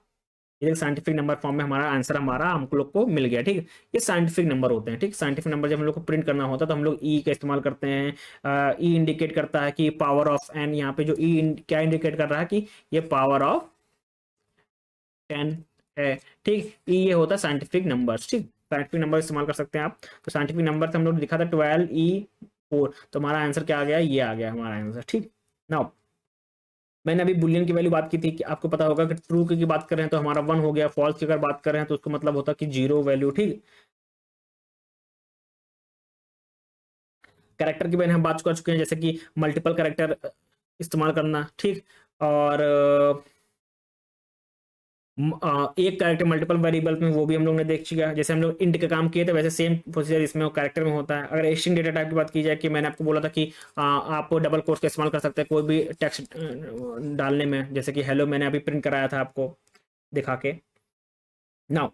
ये साइंटिफिक नंबर फॉर्म में हमारा आंसर हमारा हम लोग को मिल गया। ठीक, ये साइंटिफिक नंबर होते हैं। ठीक, साइंटिफिक नंबर जब हम लोग को प्रिंट करना होता है, तो हम लोग ई का इस्तेमाल करते हैं। ई इंडिकेट करता है कि पावर ऑफ एन, यहाँ पे जो ई क्या इंडिकेट कर रहा है कि ये पावर ऑफ 10 है। ठीक, ये होता है साइंटिफिक नंबर्स। ठीक, साइंटिफिक नंबर इस्तेमाल कर सकते हैं आप। तो साइंटिफिक नंबर से हम लोग लिखा था 12E4, तो हमारा आंसर क्या आ गया, ये आ गया हमारा आंसर। ठीक, नाउ मैंने अभी बुलियन की वैल्यू बात की थी कि आपको पता होगा कि ट्रू की बात कर रहे हैं तो हमारा 1 हो गया, फॉल्स की अगर बात कर रहे हैं तो उसका मतलब होता है कि 0 वैल्यू। ठीक, कैरेक्टर की मैंने हम बात कर चुके हैं, जैसे कि मल्टीपल कैरेक्टर इस्तेमाल करना। ठीक, और एक कैरेक्टर मल्टीपल वेरिएबल में, वो भी हम लोग ने देख चुका है। जैसे हम लोग इंट का काम किए थे वैसे सेम प्रोसीजर इसमें कैरेक्टर में होता है। अगर स्ट्रिंग डेटा टाइप की बात की जाए, कि मैंने आपको बोला था कि आप डबल कोट्स का इस्तेमाल कर सकते हैं कोई भी टेक्स्ट डालने में, जैसे कि हेलो मैंने अभी प्रिंट कराया था आपको दिखा के। नाउ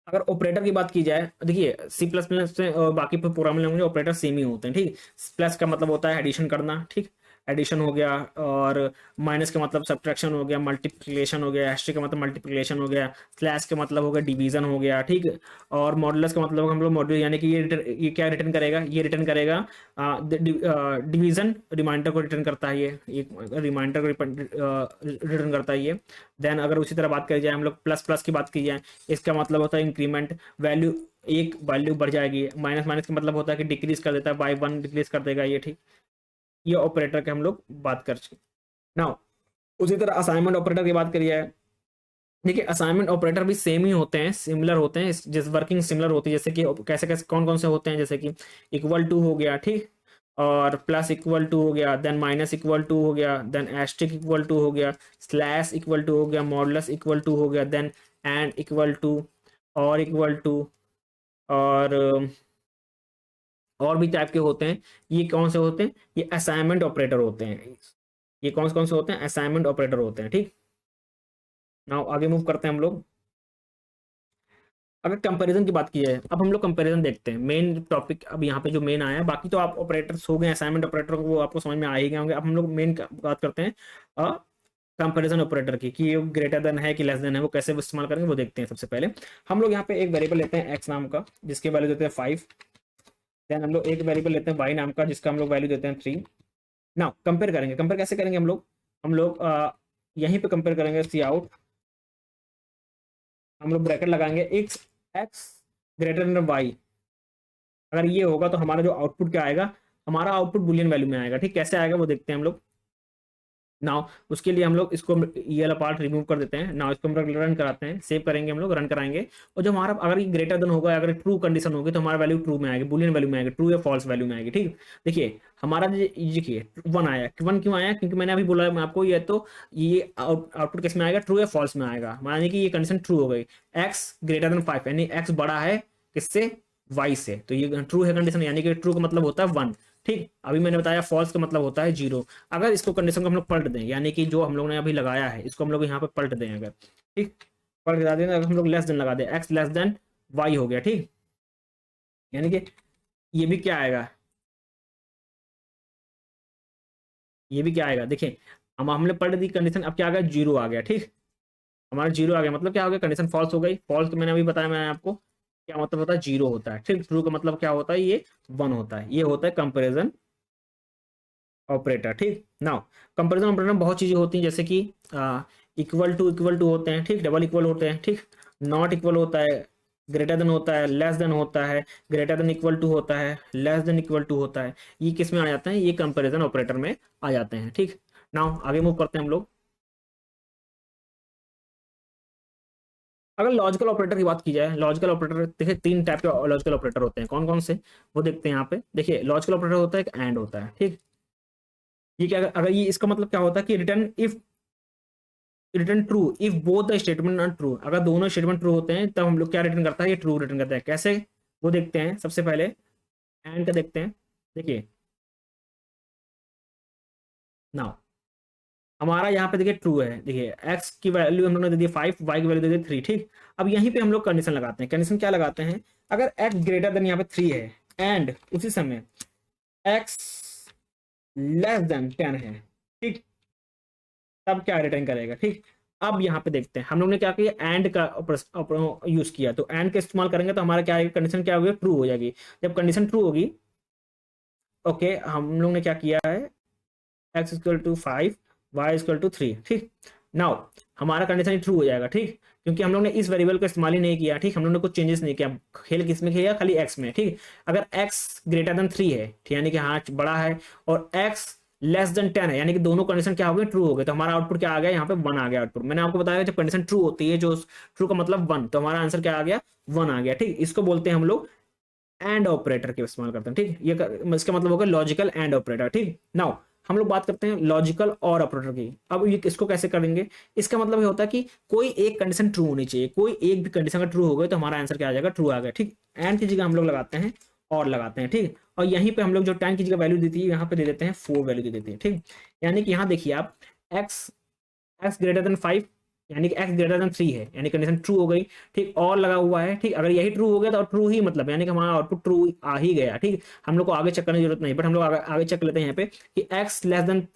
अगर ऑपरेटर की बात की जाए, देखिए सी प्लस प्लस में और बाकी प्रोग्राम लैंग्वेज में ऑपरेटर सेम ही होते हैं। ठीक, प्लस का मतलब होता है एडिशन करना। ठीक, एडिशन हो गया, और माइनस का मतलब सब्ट्रैक्शन हो गया, मल्टीप्लिकेशन हो गया, एस्ट्रिक का मतलब मल्टीप्लिकेशन हो गया, स्लैश का मतलब हो गया डिवीजन हो गया। ठीक, और मॉडुलस का मतलब हम लोग मॉड्यूल, यानी कि ये क्या रिटर्न करेगा, ये रिटर्न करेगा डिवीजन, रिमाइंडर को रिटर्न करता है, ये रिमाइंडर को रिटर्न करता है ये। देन अगर उसी तरह बात करी जाए, हम लोग प्लस प्लस की बात की जाए, इसका मतलब होता है इंक्रीमेंट, वैल्यू एक वैल्यू बढ़ जाएगी। माइनस माइनस का मतलब होता है कि डिक्रीज कर देता है, बाई 1 डिक्रीज कर देगा ये। ठीक, ये ऑपरेटर के हम लोग बात कर चुके। नाउ उसी तरह असाइनमेंट ऑपरेटर की बात करिए। देखिए असाइनमेंट ऑपरेटर भी सेम ही होते हैं, सिमिलर होते हैं, जिस वर्किंग सिमिलर होती है। जैसे कि कैसे कैसे कौन कौन से होते हैं, जैसे कि इक्वल टू हो गया। ठीक, और प्लस इक्वल टू हो गया, देन माइनस इक्वल टू हो गया, देन एस्ट्रिक इक्वल टू हो गया, स्लैश इक्वल टू हो गया, मॉडुलस इक्वल टू हो गया, देन एंड इक्वल टू, और इक्वल टू, और और भी टाइप के होते हैं। ये कौन से होते हैं, ये असाइनमेंट ऑपरेटर होते हैं। ये कौन से होते हैं, असाइनमेंट ऑपरेटर होते हैं। ठीक, नाउ आगे मूव करते हैं हम लोग। अगर कंपैरिजन की बात की जाए, अब हम लोग कंपैरिजन देखते हैं। मेन टॉपिक अब यहाँ पे जो मेन आया है, बाकी तो आप ऑपरेटर्स हो गए असाइनमेंट ऑपरेटर, वो आपको समझ में आ ही गए होंगे। अब हम लोग मेन बात करते हैं कंपैरिजन ऑपरेटर की, कि ये ग्रेटर देन है कि लेस देन है, वो कैसे इस्तेमाल करेंगे वो देखते हैं। सबसे पहले हम लोग यहाँ पे एक वेरिएबल लेते हैं एक्स नाम का, जिसके वैल्यू देते हैं 5। देन हम लोग एक वेरिएबल लेते हैं वाई नाम का, जिसका हम लोग वैल्यू देते हैं 3। नाउ कंपेयर करेंगे, कंपेयर कैसे करेंगे हम लोग यहीं पे कंपेयर करेंगे। सी आउट, हम लोग ब्रैकेट लगाएंगे, x x greater than y. अगर ये होगा तो हमारा जो आउटपुट क्या आएगा, हमारा आउटपुट बुलियन वैल्यू में आएगा। ठीक, कैसे आएगा वो देखते हैं हम लोग। नाउ उसके लिए हम लोग इसको ये वाला पार्ट रिमूव कर देते हैं। नाउ इसको हम लोग रन कराते हैं, सेव करेंगे, हम लोग रन कराएंगे। और जो हमारा अगर ये ग्रेटर देन होगा, अगर ट्रू कंडीशन होगी, तो हमारा वैल्यू ट्रू में आएगी, बुलियन वैल्यू में आएगी, ट्रू या फॉल्स वैल्यू में आएगी। ठीक, देखिए हमारा देखिए 1 आया, 1 क्यों आया, क्योंकि मैंने अभी बोला मैं आपको, ये तो ये आउटपुट किस में आएगा, ट्रू या फॉल्स में आएगा। मानिए कि ये कंडीशन ट्रू हो गई, एक्स ग्रेटर देन 5, यानी एक्स बड़ा है किससे, वाई से, तो ये ट्रू है कंडीशन, यानी कि ट्रू का मतलब होता है 1। ठीक, अभी मैंने बताया फॉल्स का मतलब होता है 0। अगर इसको कंडीशन को हम लोग पलट दें, यानी कि जो हम लोग ने अभी लगाया है इसको हम लोग यहाँ पे पलट दें अगर। ठीक, पलट के दें, अगर हम लोग लेस देन लगा दें, एक्स लेस देन वाई हो गया। ठीक, यानी कि ये भी क्या आएगा, ये भी क्या आएगा, देखिए हम हमने पलट दी कंडीशन, अब क्या आ गया, 0 आ गया। ठीक, हमारा 0 आ गया, मतलब क्या हो गया, कंडीशन फॉल्स हो गई। फॉल्स तो मैंने अभी बताया, मैंने आपको क्या मतलब होता है, 0 होता है। ठीक, ट्रू का मतलब क्या होता है, ये 1 होता है। ये होता है कंपेरिजन ऑपरेटर। ठीक, नाउ कंपैरिजन ऑपरेटर में बहुत चीजें होती हैं, जैसे कि इक्वल टू होते हैं। ठीक, डबल इक्वल होते हैं। ठीक, नॉट इक्वल होता है, ग्रेटर देन होता है, लेस देन होता है, ग्रेटर देन इक्वल टू होता है, लेस देन इक्वल टू होता है। ये किस में आ जाते हैं, ये कंपैरिजन ऑपरेटर में आ जाते हैं। ठीक, नाउ आगे मूव करते हैं हम लोग। अगर लॉजिकल ऑपरेटर की बात की जाए, लॉजिकल ऑपरेटर देखिए 3 टाइप के लॉजिकल ऑपरेटर होते हैं, कौन कौन से वो देखते हैं यहाँ पे। देखिए लॉजिकल ऑपरेटर होता है, एक एंड होता है। ठीक, ये क्या, अगर ये इसका मतलब क्या होता है कि return true if both the statement are true. अगर दोनों स्टेटमेंट ट्रू होते हैं तब हम लोग क्या रिटर्न करता है, ये ट्रू रिटर्न करता है। कैसे वो देखते हैं, सबसे पहले एंड का देखते हैं। देखिए नाउ हमारा यहाँ पे देखिए ट्रू है, देखिए एक्स की वैल्यू हम लोग ने दे दी 5, वाई की वैल्यू दे दी 3। ठीक, अब यहीं पे हम लोग कंडीशन लगाते हैं। कंडीशन क्या लगाते हैं, अगर एक्स ग्रेटर देन यहाँ पे 3 है, एंड उसी समय एक्स लेस देन 10 है। ठीक, तब क्या रिटर्न करेगा। ठीक, अब यहाँ पे देखते हैं हम लोग ने क्या किया, एंड का यूज किया, तो एंड का इस्तेमाल करेंगे तो हमारा क्या आएगा, कंडीशन क्या होगी, ट्रू हो जाएगी। जब कंडीशन ट्रू होगी, ओके, हम लोग ने क्या किया है, x equal to 5, y equal to 3। ठीक, नाउ हमारा कंडीशन ट्रू हो जाएगा। ठीक, क्योंकि हम लोग ने इस वेरिएबल का इस्तेमाल ही नहीं किया, ठीक, हम लोग ने कुछ चेंजेस नहीं किया, खेल किस में किया, खाली एक्स में, ठीक। अगर एक्स ग्रेटर देन 3 है, ठीक, यानी कि हाँ बड़ा है, और एक्स लेस देन 10 है, यानी कि दोनों कंडीशन क्या हो गए, ट्रू हो गए, तो हमारा आउटपुट क्या आ गया, यहाँ पे 1 आ गया आउटपुट। मैंने आपको बताया जब कंडीशन ट्रू होती है, जो ट्रू का मतलब 1, तो हमारा आंसर क्या आ गया, 1 आ गया, ठीक। इसको बोलते हैं हम लोग एंड ऑपरेटर के इस्तेमाल करते हैं, ठीक। ये इसका मतलब होगा लॉजिकल एंड ऑपरेटर, ठीक। नाउ हम लोग बात करते हैं लॉजिकल और ऑपरेटर की। अब ये इसको कैसे करेंगे, इसका मतलब ये होता है कि कोई एक कंडीशन ट्रू होनी चाहिए, कोई एक भी कंडीशन अगर ट्रू हो गई तो हमारा आंसर क्या आ जाएगा, ट्रू आ गया, ठीक। एंड की जगह हम लोग लगाते हैं और लगाते हैं, ठीक। और यहीं पे हम लोग जो 10 की जगह वैल्यू देती है, यहाँ पे दे देते हैं 4 वैल्यू दे देते हैं, ठीक। यानी कि यहाँ देखिए आप, एक्स एक्स ग्रेटर देन 5, यानी कि एक्स ग्रेटर देन 3 है, यानी कंडीशन ट्रू हो गई, ठीक। और लगा हुआ है, ठीक। अगर यही ट्रू हो गया तो ट्रू ही मतलब, यानी कि हमारा आउटपुट ट्रू आ ही गया, ठीक। हम लोग को आगे चेक करने की जरूरत नहीं, बट हम लोग आगे चेक कर लेते हैं यहाँ पे कि एक्स लेस देन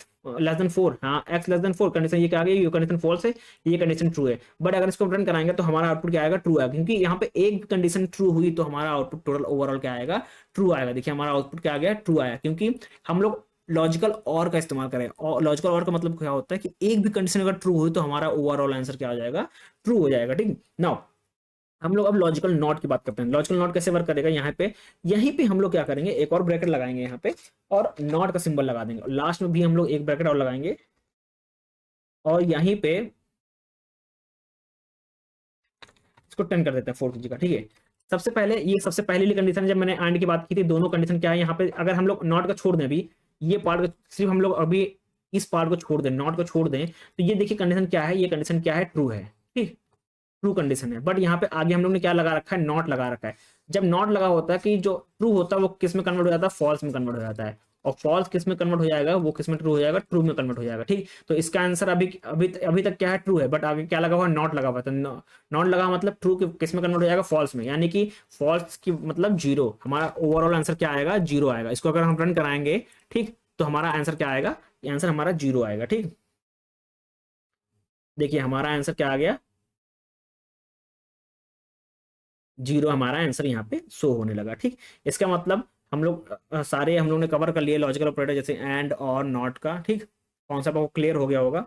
4, हाँ एक्स लेस देन 4 कंडीशन ये क्या आ गई, ये कंडीशन फॉल्स है, ये कंडीशन ट्रू है। बट अगर इसको रन कराएंगे तो हमारा आउटपुट क्या आएगा, ट्रू आएगा, क्योंकि यहाँ पे एक कंडीशन ट्रू हुई तो हमारा आउटपुट टोटल ओवरऑल क्या आएगा, ट्रू आएगा। देखिए हमारा आउटपुट क्या आ गया, ट्रू आया, क्योंकि हम लोग लॉजिकल और का इस्तेमाल करें। और लॉजिकल और का मतलब क्या होता है कि एक भी कंडीशन अगर ट्रू हुई तो हमारा ओवरऑल आंसर क्या हो जाएगा, ट्रू हो जाएगा, ठीक। नाउ हम लोग अब लॉजिकल नॉट की बात करते हैं। लॉजिकल नॉट कैसे वर्क करेगा, यहाँ पे यहीं पे हम लोग क्या करेंगे, एक और ब्रैकेट लगाएंगे यहाँ पे, और नॉट का सिंबल लगा देंगे, लास्ट में भी हम लोग एक ब्रैकेट और लगाएंगे, और यहीं पे इसको 10 कर देते हैं 4 की जगह, ठीक है। सबसे पहले ये सबसे पहली कंडीशन जब मैंने एंड की बात की थी, दोनों कंडीशन क्या है यहाँ पे, अगर हम लोग नॉट का छोड़ दें, अभी ये पार्ट को सिर्फ हम लोग अभी इस पार्ट को छोड़ दें, नॉट को छोड़ दें, तो ये देखिए कंडीशन क्या है, ये कंडीशन क्या है, ट्रू है, ठीक, ट्रू कंडीशन है। बट यहाँ पे आगे हम लोग ने क्या लगा रखा है, नॉट लगा रखा है। जब नॉट लगा होता है कि जो ट्रू होता है वो किस में कन्वर्ट हो जाता है, फॉल्स में कन्वर्ट हो जाता है, और फॉल्स किस में कन्वर्ट हो जाएगा, वो किस में ट्रू हो जाएगा, ट्रू में कन्वर्ट हो जाएगा, ठीक। तो इसका आंसर अभी अभी अभी तक क्या है, ट्रू है, बट आगे क्या लगा हुआ, नॉट लगा हुआ, तो नॉट लगा मतलब ट्रू किस में कन्वर्ट हो जाएगा, फॉल्स में, यानी कि फॉल्स की मतलब जीरो। हमारा ओवरऑल आंसर क्या आएगा, जीरो आएगा। इसको अगर हम रन कराएंगे, ठीक, तो हमारा आंसर क्या आएगा, आंसर हमारा जीरो आएगा, ठीक। देखिए हमारा आंसर क्या आ गया, जीरो हमारा आंसर यहाँ पे शो होने लगा, ठीक। इसका मतलब हम लोग सारे हम लोग ने कवर कर लिए लॉजिकल ऑपरेटर, जैसे एंड और नॉट का, ठीक। कॉन्सेप्ट आपको क्लियर हो गया होगा,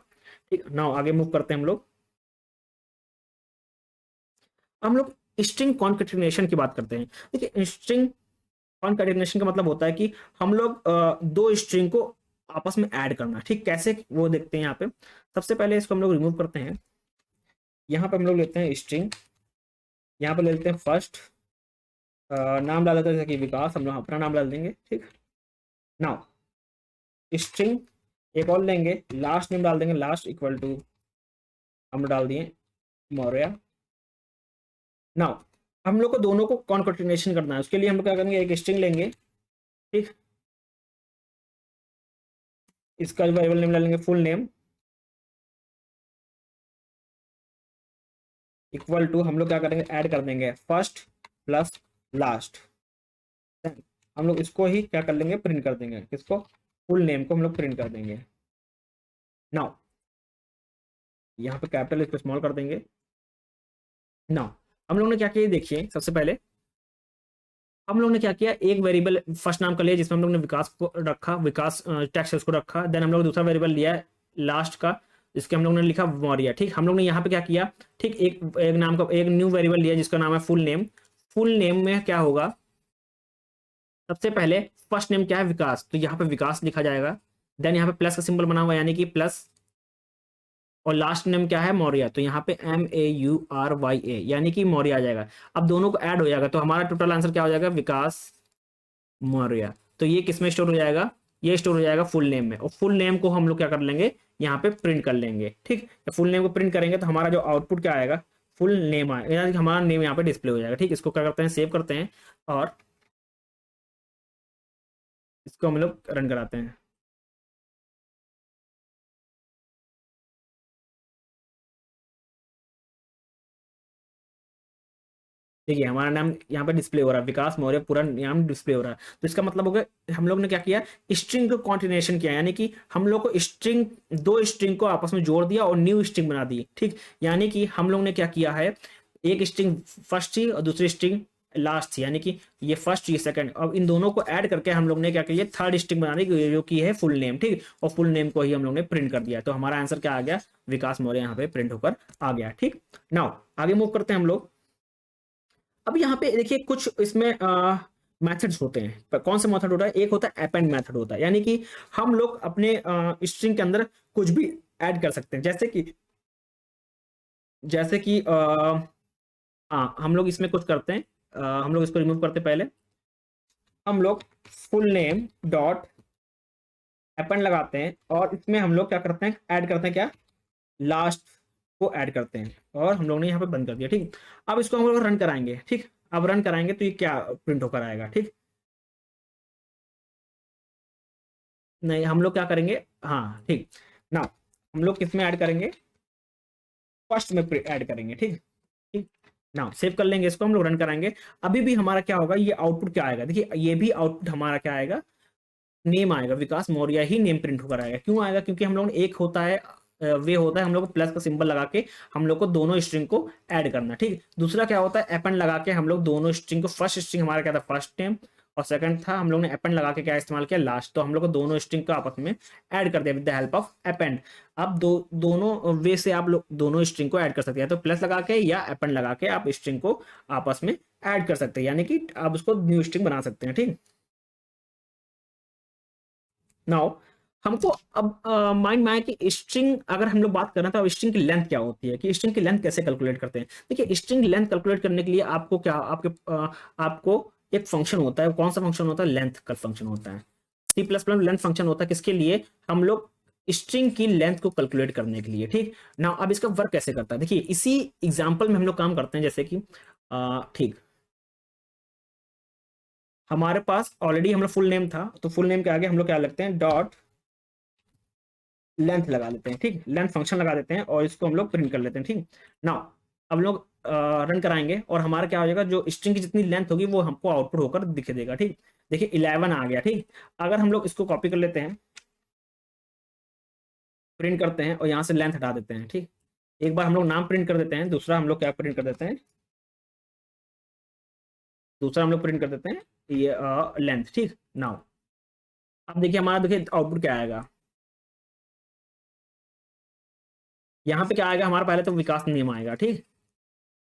ठीक। नाउ आगे मूव करते हैं हम लोग स्ट्रिंग कॉन्केटिनेशन की बात करते हैं। देखिए स्ट्रिंग कॉन्केटिनेशन का मतलब होता है कि हम लोग दो स्ट्रिंग को आपस में ऐड करना, ठीक। कैसे वो देखते हैं यहाँ पे। सबसे पहले इसको हम लोग रिमूव करते हैं। यहाँ पे हम लोग लेते हैं स्ट्रिंग, यहाँ पे ले लेते हैं फर्स्ट, नाम डाल देते हैं जैसे कि विकास, हम लोग अपना नाम डाल देंगे, ठीक। नाउ स्ट्रिंग एक और लेंगे, लास्ट नेम डाल देंगे, लास्ट इक्वल टू हम डाल दिए मौर्य। नाउ हम लोग को दोनों को कॉन्केटिनेशन करना है, उसके लिए हम लोग क्या करेंगे, एक स्ट्रिंग लेंगे, ठीक। इसका वेरिएबल नेम डालेंगे फुल नेम, इक्वल टू हम लोग क्या करेंगे, ऐड कर देंगे फर्स्ट प्लस लास्ट। हम लोग इसको ही क्या कर लेंगे, प्रिंट कर देंगे, किसको, फुल नेम को हम लोग प्रिंट कर देंगे। नाउ यहाँ पे कैपिटल, इसको स्मॉल कर देंगे। नाउ हम लोग ने क्या किया देखिए, सबसे पहले हम लोग ने क्या किया, एक वेरिएबल फर्स्ट नाम का लिया जिसमें हम लोग ने विकास को रखा, विकास टेक्स्ट उसको रखा। देन हम लोग दूसरा वेरिएबल लिया लास्ट का, जिसके हम लोग ने लिखा मौर्य, ठीक। हम लोग ने यहाँ पे क्या किया, ठीक, एक नाम का एक न्यू वेरिएबल लिया जिसका नाम है फुल नेम। फुल नेम में क्या होगा, सबसे पहले फर्स्ट नेम क्या है, विकास, तो यहाँ पे विकास लिखा जाएगा। देन यहाँ पे प्लस का सिंबल बना हुआ है, यानी कि प्लस, और लास्ट नेम क्या है, मौर्य, तो यहाँ पे MAURYA, यानी कि मौर्य आ जाएगा। अब दोनों को ऐड हो जाएगा तो हमारा टोटल आंसर क्या हो जाएगा, विकास मौर्य। तो ये किस में स्टोर हो जाएगा, ये स्टोर हो जाएगा फुल नेम में, और फुल नेम को हम लोग क्या कर लेंगे, यहाँ पे प्रिंट कर लेंगे, ठीक। फुल नेम को प्रिंट करेंगे तो हमारा जो आउटपुट क्या आएगा, फुल नेम आएगा, यानी कि हमारा नेम यहाँ पे डिस्प्ले हो जाएगा, ठीक। इसको क्या करते हैं, सेव करते हैं, और इसको हम लोग रन कराते हैं। देखिए हमारा नाम यहाँ पे डिस्प्ले हो रहा है, विकास मौर्य पूरा नाम डिस्प्ले हो रहा है। तो इसका मतलब हो गया हम लोग ने क्या किया, स्ट्रिंग को कॉन्टिनेशन किया, यानी कि हम लोग को स्ट्रिंग, दो स्ट्रिंग को आपस में जोड़ दिया और न्यू स्ट्रिंग बना दी, ठीक। यानी कि हम लोग ने क्या किया है, एक स्ट्रिंग फर्स्ट थी और दूसरी स्ट्रिंग लास्ट थी, यानी कि ये फर्स्ट ये सेकंड, अब इन दोनों को ऐड करके हम लोग ने क्या किया, थर्ड स्ट्रिंग बनाने की, जो की है फुल नेम, ठीक। और फुल नेम को ही हम लोग ने प्रिंट कर दिया, तो हमारा आंसर क्या आ गया, विकास मौर्य यहाँ पे प्रिंट होकर आ गया, ठीक। नाउ आगे मूव करते हैं हम लोग। अब यहाँ पे देखिए कुछ इसमें मेथड्स होते हैं, पर कौन सा मेथड होता है, एक होता है अपेंड मेथड होता है, यानी कि हम लोग अपने स्ट्रिंग के अंदर कुछ भी ऐड कर सकते हैं, जैसे कि हाँ हम लोग इसमें कुछ करते हैं, हम लोग इसको रिमूव करते हैं पहले, हम लोग फुल नेम डॉट अपेंड लगाते हैं, और इसमें हम लोग क्या करते हैं, ऐड करते हैं क्या, लास्ट को ऐड करते हैं, और हम लोग ने यहाँ पे बंद कर दिया, ठीक। अब इसको हम लोग रन कराएंगे, ठीक। अब रन कराएंगे तो ये क्या प्रिंट होकर आएगा, ठीक। नहीं हम लोग क्या करेंगे, हाँ ठीक। ना हम लोग किस में ऐड करेंगे, फर्स्ट में ऐड करेंगे, ठीक। ठीक। ना सेव कर लेंगे इसको, हम लोग रन कराएंगे। अभी भी हमारा क्या होगा, ये आउटपुट क्या आएगा, देखिए ये भी आउटपुट हमारा क्या आएगा, नेम आएगा, विकास मौर्य ही नेम प्रिंट होकर आएगा। क्यों आएगा, क्योंकि हम लोग ने एक होता है वे होता है हम लोग को प्लस का सिंबल लगा के हम लोग को दोनों स्ट्रिंग को ऐड करना, ठीक। दूसरा क्या होता है, अपेंड लगा के हम लोग दोनों स्ट्रिंग को, फर्स्ट स्ट्रिंग हमारा क्या था, फर्स्ट नेम, और सेकंड था हम लोग ने अपेंड लगा के क्या इस्तेमाल किया, लास्ट, तो हम लोग को दोनों स्ट्रिंग को आपस में ऐड कर दिया with the help of append. अब दोनों वे से आप लोग दोनों स्ट्रिंग को ऐड कर सकते हैं, तो प्लस लगा के या अपेंड लगा के आप स्ट्रिंग को आपस में ऐड कर सकते हैं, यानी कि आप उसको न्यू स्ट्रिंग बना सकते हैं, ठीक। नाउ हमको अब माइंड में आया कि स्ट्रिंग अगर हम लोग बात करें तो अब स्ट्रिंग की लेंथ क्या होती है, कि स्ट्रिंग की लेंथ कैसे कैलकुलेट करते हैं। देखिए स्ट्रिंग लेंथ कैलकुलेट करने के लिए आपको क्या, आपको एक फंक्शन होता है, कौन सा फंक्शन होता है, लेंथ का फंक्शन होता है। C plus plus length function होता है, किसके लिए, हम लोग स्ट्रिंग की लेंथ को कैलकुलेट करने के लिए, ठीक ना। अब इसका वर्क कैसे करता है, देखिए इसी एग्जाम्पल में हम लोग काम करते हैं, जैसे कि ठीक, हमारे पास ऑलरेडी हम लोग फुल नेम था, तो फुल नेम के आगे हम लोग क्या लगते हैं, डॉट लेंथ लगा लेते हैं, ठीक। लेंथ फंक्शन लगा देते हैं और इसको हम लोग प्रिंट कर लेते हैं, ठीक। नाउ अब लोग रन कराएंगे और हमारा क्या हो जाएगा, जो स्ट्रिंग की जितनी लेंथ होगी वो हमको आउटपुट होकर दिखे देगा, ठीक। देखिए 11 आ गया, ठीक। अगर हम लोग इसको कॉपी कर लेते हैं, प्रिंट करते हैं और यहाँ से लेंथ हटा देते हैं, ठीक। एक बार हम लोग नाम प्रिंट कर देते हैं, दूसरा हम लोग क्या प्रिंट कर देते हैं, दूसरा हम लोग प्रिंट कर देते हैं ये लेंथ, ठीक। नाउ अब देखिए हमारा, देखिए आउटपुट क्या आएगा, यहाँ पे क्या आएगा हमारा, पहले तो विकास नेम आएगा, ठीक,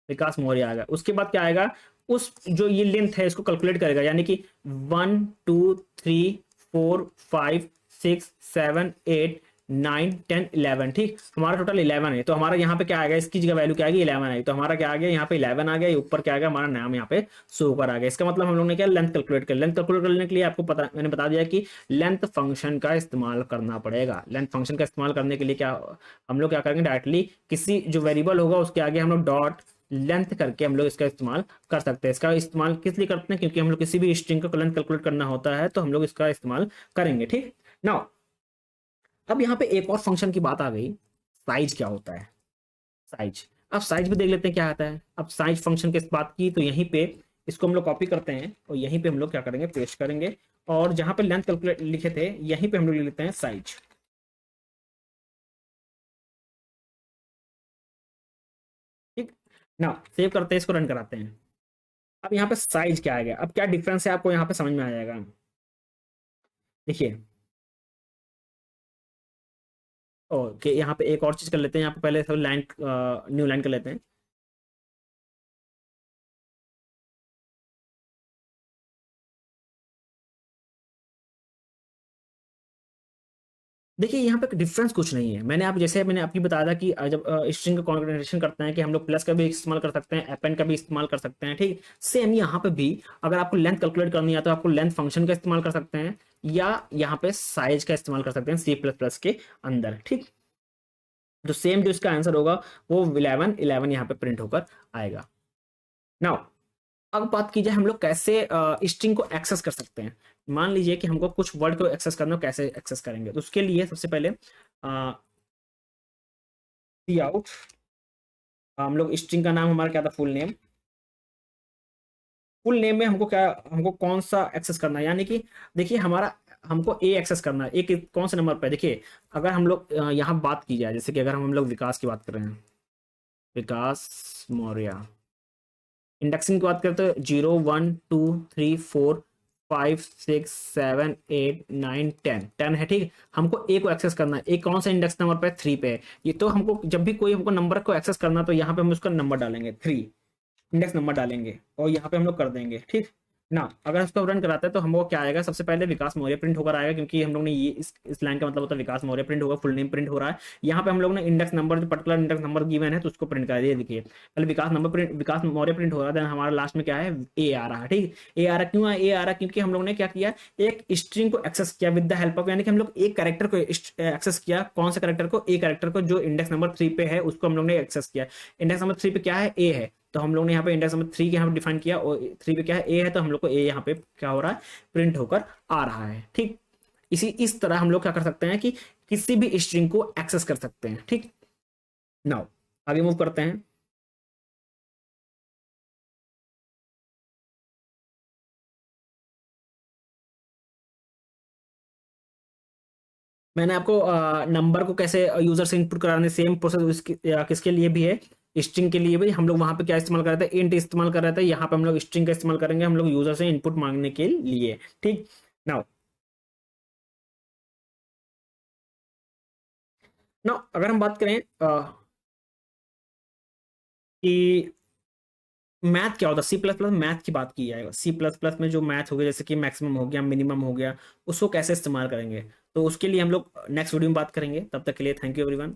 विकास मौर्य आएगा। उसके बाद क्या आएगा, उस जो ये लेंथ है इसको कैलकुलेट करेगा, यानी कि 1 2 3 4 5 6 7 8 9 10 11, ठीक। हमारा टोटल 11 है, तो हमारा यहाँ पे क्या आएगा, इसकी जगह वैल्यू क्या आएगी, 11 आएगी, तो हमारा क्या आ गया, यहाँ पे 11 आ गया, ये ऊपर क्या आ गया, हमारा नाम यहाँ पे शो होकर आ गया। इसका मतलब हम लोग ने क्या, लेंथ कैलकुलेट कर, लेंथ कैलकुलेट करने के लिए आपको पता, मैंने बता दिया कि लेंथ फंक्शन का इस्तेमाल करना पड़ेगा। लेंथ फंक्शन का इस्तेमाल करने के लिए क्या हम लोग क्या करेंगे, डायरेक्टली किसी जो वेरिएबल होगा उसके आगे हम लोग डॉट लेंथ करके हम लोग इसका इस्तेमाल कर सकते हैं। इसका इस्तेमाल किस लिए करते हैं, क्योंकि हम लोग किसी भी स्ट्रिंग का लेंथ कैलकुलेट करना होता है तो हम लोग इसका इस्तेमाल करेंगे, ठीक। नाउ अब यहाँ पे एक और फंक्शन की बात आ गई, साइज क्या होता है, साइज। अब साइज भी देख लेते हैं क्या आता है। अब साइज फंक्शन की बात की तो यहीं पे इसको हम लोग कॉपी करते हैं और यहीं पे हम लोग क्या करेंगे, पेस्ट करेंगे, और जहां पे लेंथ कैलकुलेट लिखे थे यहीं पे हम लोग ले लेते हैं साइज, ठीक। ना सेव करते हैं, इसको रन कराते हैं। अब यहाँ पे साइज क्या आ गया, अब क्या डिफरेंस है आपको यहाँ पे समझ में आ जाएगा। देखिए ओके, यहाँ पे एक और चीज कर लेते हैं, यहाँ पे पहले सब लाइन, न्यू लाइन कर लेते हैं। देखिए यहाँ पे डिफरेंस कुछ नहीं है, मैंने आपकी बताया था कि जब स्ट्रिंग का कॉन्फ़िगरेशन करते हैं कि हम लोग प्लस का भी इस्तेमाल कर सकते हैं, अपेंड का भी इस्तेमाल कर सकते हैं, ठीक। सेम यहाँ पे भी अगर आपको लेंथ कैलकुलेट करनी है तो आपको लेंथ फंक्शन का इस्तेमाल कर सकते हैं, या यहाँ पे साइज का इस्तेमाल कर सकते हैं सी प्लस प्लस के अंदर, ठीक। तो सेम जो इसका आंसर होगा वो 11 यहाँ पे प्रिंट होकर आएगा। नाउ अब बात की जाए हम लोग कैसे स्ट्रिंग को एक्सेस कर सकते हैं। मान लीजिए कि हमको कुछ वर्ड को एक्सेस करना हो, कैसे एक्सेस करेंगे, तो उसके लिए सबसे पहले सी आउट, हम लोग स्ट्रिंग का नाम हमारा क्या था, फुल नेम। फुल नेम में हमको क्या, हमको कौन सा एक्सेस करना है, यानी कि देखिए हमारा, हमको ए एक्सेस करना है, कौन से नंबर पे, देखिए अगर हम लोग यहाँ बात की जाए, जैसे कि अगर हम लोग विकास की बात कर रहे हैं, विकास मौर्य, इंडेक्सिंग की बात करते तो 0 1 2 3 4 5 6 7 8 9 10 है, ठीक। हमको ए को एक्सेस करना है, ए कौन सा इंडेक्स नंबर पे है, 3 पे है। ये तो हमको जब भी कोई हमको नंबर को एक्सेस करना तो यहाँ पे हम उसका नंबर डालेंगे 3, इंडेक्स नंबर डालेंगे और यहाँ पे हम लोग कर देंगे, ठीक ना। अगर इसको रन कराते हैं तो हमको क्या आएगा, सबसे पहले विकास मौर्य प्रिंट होकर आएगा, क्योंकि हम लोग ने ये इस लाइन का मतलब होता है विकास मौर्य प्रिंट होगा, फुल नेम प्रिंट हो रहा है। यहाँ पे हम लोग ने इंडेक्स नंबर, जो पर्टिकुलर इंडेक्स नंबर गिवन है तो उसको प्रिंट कर दिया। देखिए पहले विकास नंबर प्रिंट, विकास मौर्य प्रिंट हो रहा है, देन हमारा लास्ट में क्या है, ए आ रहा है, ठीक। ए आ रहा, क्यों ए आ रहा, क्योंकि हम लोग ने क्या किया, एक स्ट्रिंग को एक्सेस किया विद द हेल्प ऑफ, यानी कि हम लोग एक कैरेक्टर को एक्सेस किया। कौन सा कैरेक्टर को, ए कैरेक्टर को, जो इंडेक्स नंबर 3 पे है उसको हम लोग ने एक्सेस किया। इंडेक्स नंबर 3 पे क्या है, ए है, तो हम लोग ने यहाँ पे इंडेक्स नंबर 3 के यहाँ पे डिफाइन किया, और 3 पे क्या है, ए है, तो हम लोग को ए यहाँ पे क्या हो रहा है, प्रिंट होकर आ रहा है, ठीक। इस तरह हम लोग क्या कर सकते हैं कि किसी भी स्ट्रिंग को एक्सेस कर सकते हैं, ठीक। नाउ आगे मूव करते हैं। मैंने आपको नंबर को कैसे यूजर से इनपुट कराने, सेम प्रोसेस किसके लिए भी है, स्ट्रिंग के लिए भी। हम लोग वहां पे क्या इस्तेमाल कर रहे थे, इंट इस्तेमाल कर रहे थे, यहाँ पे हम लोग स्ट्रिंग का इस्तेमाल करेंगे, हम लोग यूजर से इनपुट मांगने के लिए, ठीक। नाउ नाउ अगर हम बात करें कि मैथ क्या होता है, सी प्लस प्लस मैथ की बात की जाएगा, सी प्लस प्लस में जो मैथ हो गया, जैसे कि मैक्सिमम हो गया, मिनिमम हो गया, उसको कैसे इस्तेमाल करेंगे, तो उसके लिए हम लोग नेक्स्ट वीडियो में बात करेंगे। तब तक के लिए थैंक यू एवरीवन।